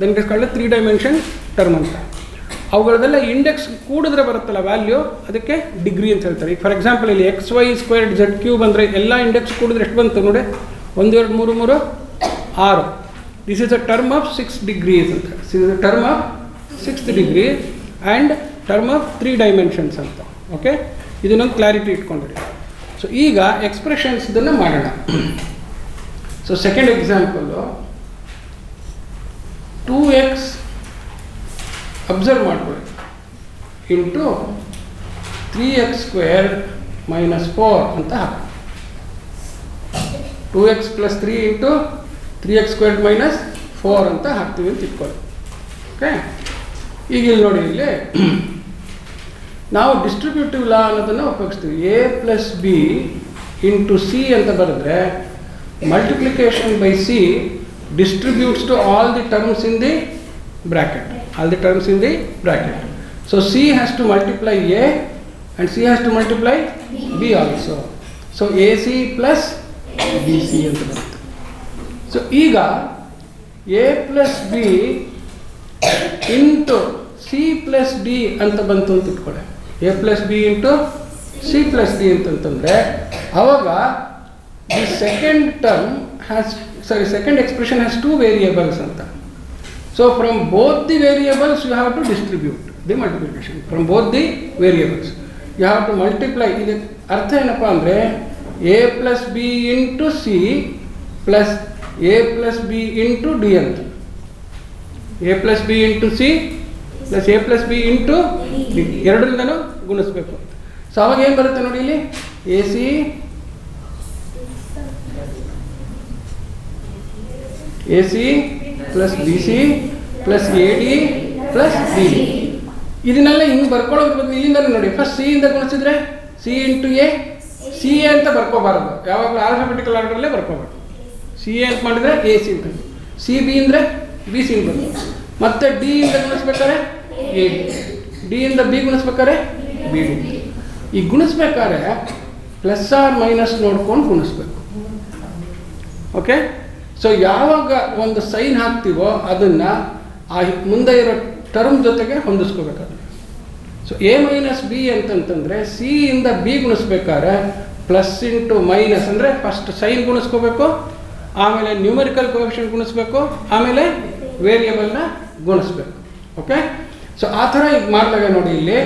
then it is called 3 dimension term ಅಂತ. ಅವುಗಳದೆಲ್ಲ ಇಂಡೆಕ್ಸ್ ಕೂಡಿದ್ರೆ ಬರುತ್ತಲ್ಲ ವ್ಯಾಲ್ಯೂ, ಅದಕ್ಕೆ ಡಿಗ್ರಿ ಅಂತ ಹೇಳ್ತಾರೆ. ಈಗ ಫಾರ್ ಎಕ್ಸಾಂಪಲ್ ಇಲ್ಲಿ XY² Z³ ಅಂದರೆ ಎಲ್ಲ ಇಂಡೆಕ್ಸ್ ಕೂಡಿದ್ರೆ ಎಷ್ಟು ಬಂತು ನೋಡಿ, 1 2 3 3 6. This is a term of 6 degrees ಅಂತ. This is a term of 6th degree and term of 3 dimensions ಅಂತ. ಓಕೆ, ಇದನ್ನೊಂದು ಕ್ಲಾರಿಟಿ ಇಟ್ಕೊಂಡಿರಿ. ಸೊ ಈಗ ಎಕ್ಸ್ಪ್ರೆಷನ್ಸ್ದನ್ನು ಮಾಡೋಣ. So second example 2x observe ಮಾಡ್ಕೊಳ್ಳಿ ಇಂಟು 3x² - 4 ಅಂತ ಹಾಕಿ. 2x + 3 ಇಂಟು 3x² - 4 ಅಂತ ಹಾಕ್ತೀವಿ ಅಂತ ಇಟ್ಕೊಳ್ಳಿ. ಓಕೆ, ಈಗ ಇಲ್ಲಿ ನೋಡಿ, ಇಲ್ಲಿ ನಾವು ಡಿಸ್ಟ್ರಿಬ್ಯೂಟಿವ್ ಲಾ ಅನ್ನೋದನ್ನು ಉಪಯೋಗಿಸ್ತೀವಿ. A + B ಇಂಟು C ಅಂತ ಬರೆದ್ರೆ multiplication by C distributes to all the terms in the bracket. All the terms in the bracket. So C has to multiply A and C has to multiply B also. So AC plus BC ಅಂತ ಬರುತ್ತೆ. So ಈಗ A plus B into C plus D ಅಂತ ಬಂತು ಅಂತ ಇಟ್ಕೊಳ್ಳಿ. A plus B into C plus D ಅಂತಂತಂದರೆ ಆವಾಗ the second expression has 2 variables anta. So from both the variables you have to distribute the multiplication. From both the variables you have to multiply. Idu artha enappa andre A plus B into C plus A plus B into D anta. A plus B into C plus A plus B into D ಎರಡರಿಂದನೂ ಗುಣಿಸಬೇಕು. So ಅವಾಗ ಏನು ಬರುತ್ತೆ ನೋಡಿ, ಇಲ್ಲಿ AC plus BC plus AD plus BD. ಇದನ್ನೆಲ್ಲ ಹಿಂಗೆ ಬರ್ಕೊಳ್ಳೋದ್ರ ಬದಲು ಇಲ್ಲಿಂದ ನೋಡಿ, ಫಸ್ಟ್ C ಇಂದ ಗುಣಿಸಿದ್ರೆ C ಇಂಟು A, CA ಅಂತ ಬರ್ಕೋಬಾರ್ದು, ಯಾವಾಗಲೂ ಆಲ್ಫಾಬೆಟಿಕಲ್ ಆರ್ಡರಲ್ಲೇ ಬರ್ಕೋಬೇಕು. CA ಅಂತ ಮಾಡಿದರೆ AC ಅಂತ, CB ಅಂದರೆ BC ಅಂತ ಬರ್ತದೆ. ಮತ್ತು D ಇಂದ ಗುಣಿಸ್ಬೇಕಾದ್ರೆ AD, D ಇಂದ B ಗುಣಿಸ್ಬೇಕಾದ್ರೆ BD. ಈ ಗುಣಿಸ್ಬೇಕಾದ್ರೆ ಪ್ಲಸ್ ಆರ್ ಮೈನಸ್ ನೋಡ್ಕೊಂಡು ಗುಣಿಸ್ಬೇಕು. ಓಕೆ, ಸೊ ಯಾವಾಗ ಒಂದು ಸೈನ್ ಹಾಕ್ತೀವೋ ಅದನ್ನು ಆ ಮುಂದೆ ಇರೋ ಟರ್ಮ್ ಜೊತೆಗೆ ಹೊಂದಿಸ್ಕೋಬೇಕಾದ್ರೆ. ಸೊ A - B ಅಂತಂತಂದರೆ C ಇಂದ B ಗುಣಿಸ್ಬೇಕಾದ್ರೆ ಪ್ಲಸ್ ಇಂಟು ಮೈನಸ್ ಅಂದರೆ ಫಸ್ಟ್ ಸೈನ್ ಗುಣಿಸ್ಕೋಬೇಕು, ಆಮೇಲೆ ನ್ಯೂಮರಿಕಲ್ ಕೋಎಫಿಷಿಯೆಂಟ್ ಗುಣಿಸ್ಬೇಕು, ಆಮೇಲೆ ವೇರಿಯೇಬಲ್ನ ಗುಣಿಸ್ಬೇಕು. ಓಕೆ, ಸೊ ಆ ಥರ ಈಗ ಮಾಡಿದಾಗ ನೋಡಿ, ಇಲ್ಲಿ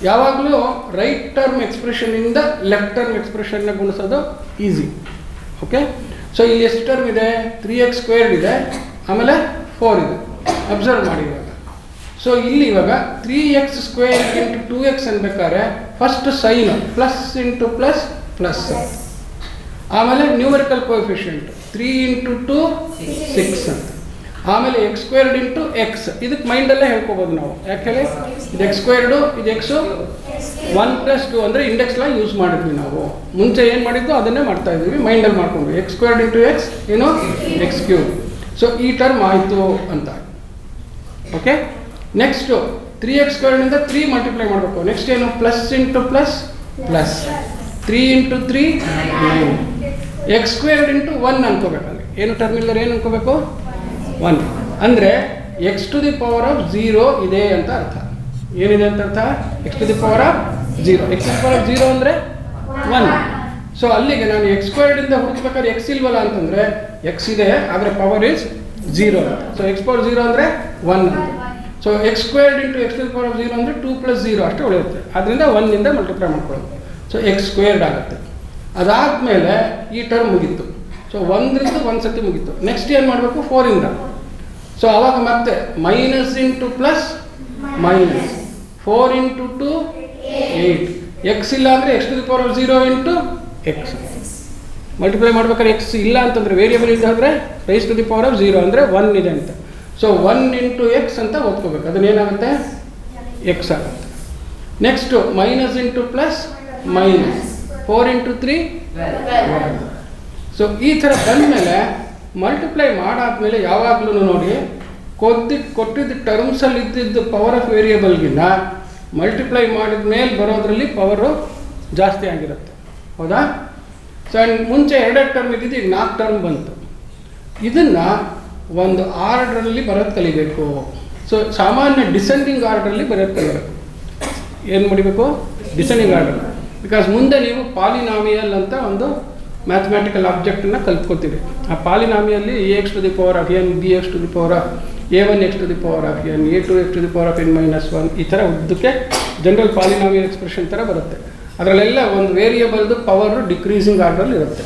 ಯಾವಾಗಲೂ ರೈಟ್ ಟರ್ಮ್ ಎಕ್ಸ್ಪ್ರೆಷನ್ನಿಂದ ಲೆಫ್ಟ್ ಟರ್ಮ್ ಎಕ್ಸ್ಪ್ರೆಷನ್ನ ಗುಣಿಸೋದು ಈಸಿ. ಓಕೆ, ಸೊ ಇಲ್ಲಿ ಎಷ್ಟು ಟರ್ಮ್ ಇದೆ? 3x² ಇದೆ, ಆಮೇಲೆ 4 ಇದೆ. ಅಬ್ಸರ್ವ್ ಮಾಡಿ ಇವಾಗ. ಸೊ ಇಲ್ಲಿ ಇವಾಗ 3x² ಇಂಟು 2x ಅನ್ಬೇಕಾದ್ರೆ first sign plus into plus plus, ಆಮೇಲೆ ನ್ಯೂಮರಿಕಲ್ ಕೋಎಫಿಷಿಯೆಂಟ್ 3 ಇಂಟು 2 6 ಅಂತ. ಆಮೇಲೆ ಎಕ್ಸ್ ಸ್ಕ್ವೇರ್ಡ್ ಇಂಟು ಎಕ್ಸ್, ಇದಕ್ಕೆ ಮೈಂಡಲ್ಲೇ ಹೇಳ್ಕೊಬೋದು ನಾವು. ಯಾಕೆಂದರೆ ಇದು ಎಕ್ಸ್ ಸ್ಕ್ವೇರ್ಡು, ಇದು ಎಕ್ಸು 1+2 ಅಂದರೆ ಇಂಡೆಕ್ಸ್ ಲಾ ಯೂಸ್ ಮಾಡಿದ್ವಿ ನಾವು. ಮುಂಚೆ ಏನು ಮಾಡಿದ್ದು ಅದನ್ನೇ ಮಾಡ್ತಾ ಇದ್ದೀವಿ, ಮೈಂಡಲ್ಲಿ ಮಾಡ್ಕೊಂಡ್ವಿ. ಎಕ್ಸ್ ಸ್ಕ್ವೇರ್ಡ್ ಇಂಟು ಎಕ್ಸ್ ಏನು ಎಕ್ಸ್ ಕ್ಯೂಬ್. ಸೊ ಈ ಟರ್ಮ್ ಆಯಿತು ಅಂತ. ಓಕೆ, ನೆಕ್ಸ್ಟು 3x ಸ್ಕ್ವೇರ್ಡಿಂದ 3 ಮಲ್ಟಿಪ್ಲೈ ಮಾಡಬೇಕು. ನೆಕ್ಸ್ಟ್ ಏನು plus into plus plus 3 into 3 9. X squared into 1 ಅನ್ಕೋಬೇಕಲ್ಲಿ. ಏನು ಟರ್ಮ್ ಇಲ್ಲದ್ರೆ ಏನು ಅನ್ಕೋಬೇಕು 1. ಅಂದರೆ x to the power of 0 ಇದೆ ಅಂತ ಅರ್ಥ. ಏನಿದೆ ಅಂತ ಅರ್ಥ? X to the power of 0. X to the power of 0 ಅಂದರೆ 1. ಸೊ ಅಲ್ಲಿಗೆ ನಾನು ಎಕ್ಸ್ ಸ್ಕ್ವೇರ್ಡಿಂದ ಹುಡುಕ್ಬೇಕಾದ್ರೆ ಎಕ್ಸ್ ಇಲ್ವಲ್ಲ ಅಂತಂದರೆ ಎಕ್ಸ್ ಇದೆ ಆದರೆ ಪವರ್ ಇಸ್ 0 ಅಂತ. ಸೊ ಎಕ್ಸ್ ಪವರ್ 0 ಅಂದರೆ 1 ಅಂತ. So x squared into x to the power of 0 ಅಂದರೆ 2 + 0 ಅಷ್ಟೇ ಉಳಿಯುತ್ತೆ. ಅದರಿಂದ 1ನಿಂದ ಮಲ್ಟಿಪ್ಲೈ ಮಾಡ್ಕೊಳ್ಳೋದು. ಸೊ ಎಕ್ಸ್ ಸ್ಕ್ವೇರ್ಡ್ ಆಗುತ್ತೆ. ಅದಾದಮೇಲೆ ಈ ಟರ್ಮ್ ಮುಗೀತು. ಸೊ 1ರಿಂದ 1 ಸತಿ ಮುಗೀತು. ನೆಕ್ಸ್ಟ್ ಏನು ಮಾಡಬೇಕು 4ಇಂದ. ಸೊ ಆವಾಗ ಮತ್ತೆ minus into plus minus 4 into 2 8. X ಇಲ್ಲ ಅಂದರೆ x to the power of 0 into x. Multiply ಮಾಡ್ಬೇಕಾದ್ರೆ ಎಕ್ಸ್ ಇಲ್ಲ ಅಂತಂದರೆ ವೇರಿಯಬಲ್ ಇದೆ ಅಂದರೆ raise to the power of 0 ಅಂದರೆ 1 ಇದೆ ಅಂತ. ಸೊ 1 ಇಂಟು ಎಕ್ಸ್ ಅಂತ ಓದ್ಕೋಬೇಕು. ಅದನ್ನೇನಾಗುತ್ತೆ ಎಕ್ಸ್ ಆಗುತ್ತೆ. Next minus into plus minus 4 into 3 12. So ಈ ಥರ ಬಂದಮೇಲೆ ಮಲ್ಟಿಪ್ಲೈ ಮಾಡಾದ್ಮೇಲೆ ಯಾವಾಗಲೂ ನೋಡಿ ಕೊಟ್ಟಿದ್ದ ಟರ್ಮ್ಸಲ್ಲಿ ಇದ್ದಿದ್ದು ಪವರ್ ಆಫ್ ವೇರಿಯಬಲ್ಗಿನ್ನ ಮಲ್ಟಿಪ್ಲೈ ಮಾಡಿದ ಮೇಲೆ ಬರೋದ್ರಲ್ಲಿ ಪವರು ಜಾಸ್ತಿ ಆಗಿರುತ್ತೆ. ಹೌದಾ? ಸೊ ಆ್ಯಂಡ್ ಮುಂಚೆ 2 ಟರ್ಮ್ ಇದ್ದಿದ್ದು ಈಗ 4 ಟರ್ಮ್ ಬಂತು. ಇದನ್ನು ಒಂದು ಆರ್ಡ್ರಲ್ಲಿ ಬರೋದು ಕಲಿಬೇಕು. ಸೊ ಸಾಮಾನ್ಯ ಡಿಸೆಂಡಿಂಗ್ ಆರ್ಡ್ರಲ್ಲಿ ಬರೋದು ಕಲಿಬೇಕು. ಏನು ಮಾಡಬೇಕು? Descending order. ಬಿಕಾಸ್ ಮುಂದೆ ನೀವು ಪಾಲಿನಾಮಿಯಲ್ ಅಂತ ಒಂದು ಮ್ಯಾಥಮೆಟಿಕಲ್ ಆಬ್ಜೆಕ್ಟನ್ನು ಕಲ್ತ್ಕೊತೀರಿ. ಆ ಪಾಲಿನಾಮಿಯಲ್ಲಿ ax to the power of n, bx to the power of a1x to the power of n, a2x to the power of n - 1 ಈ ಥರ ಉದ್ದಕ್ಕೆ ಜನರಲ್ ಪಾಲಿನಾಮಿಯಲ್ ಎಕ್ಸ್ಪ್ರೆಷನ್ ಥರ ಬರುತ್ತೆ. ಅದರಲ್ಲೆಲ್ಲ ಒಂದು ವೇರಿಯಬಲ್ದು ಪವರು ಡಿಕ್ರೀಸಿಂಗ್ ಆರ್ಡ್ರಲ್ಲಿ ಇರುತ್ತೆ.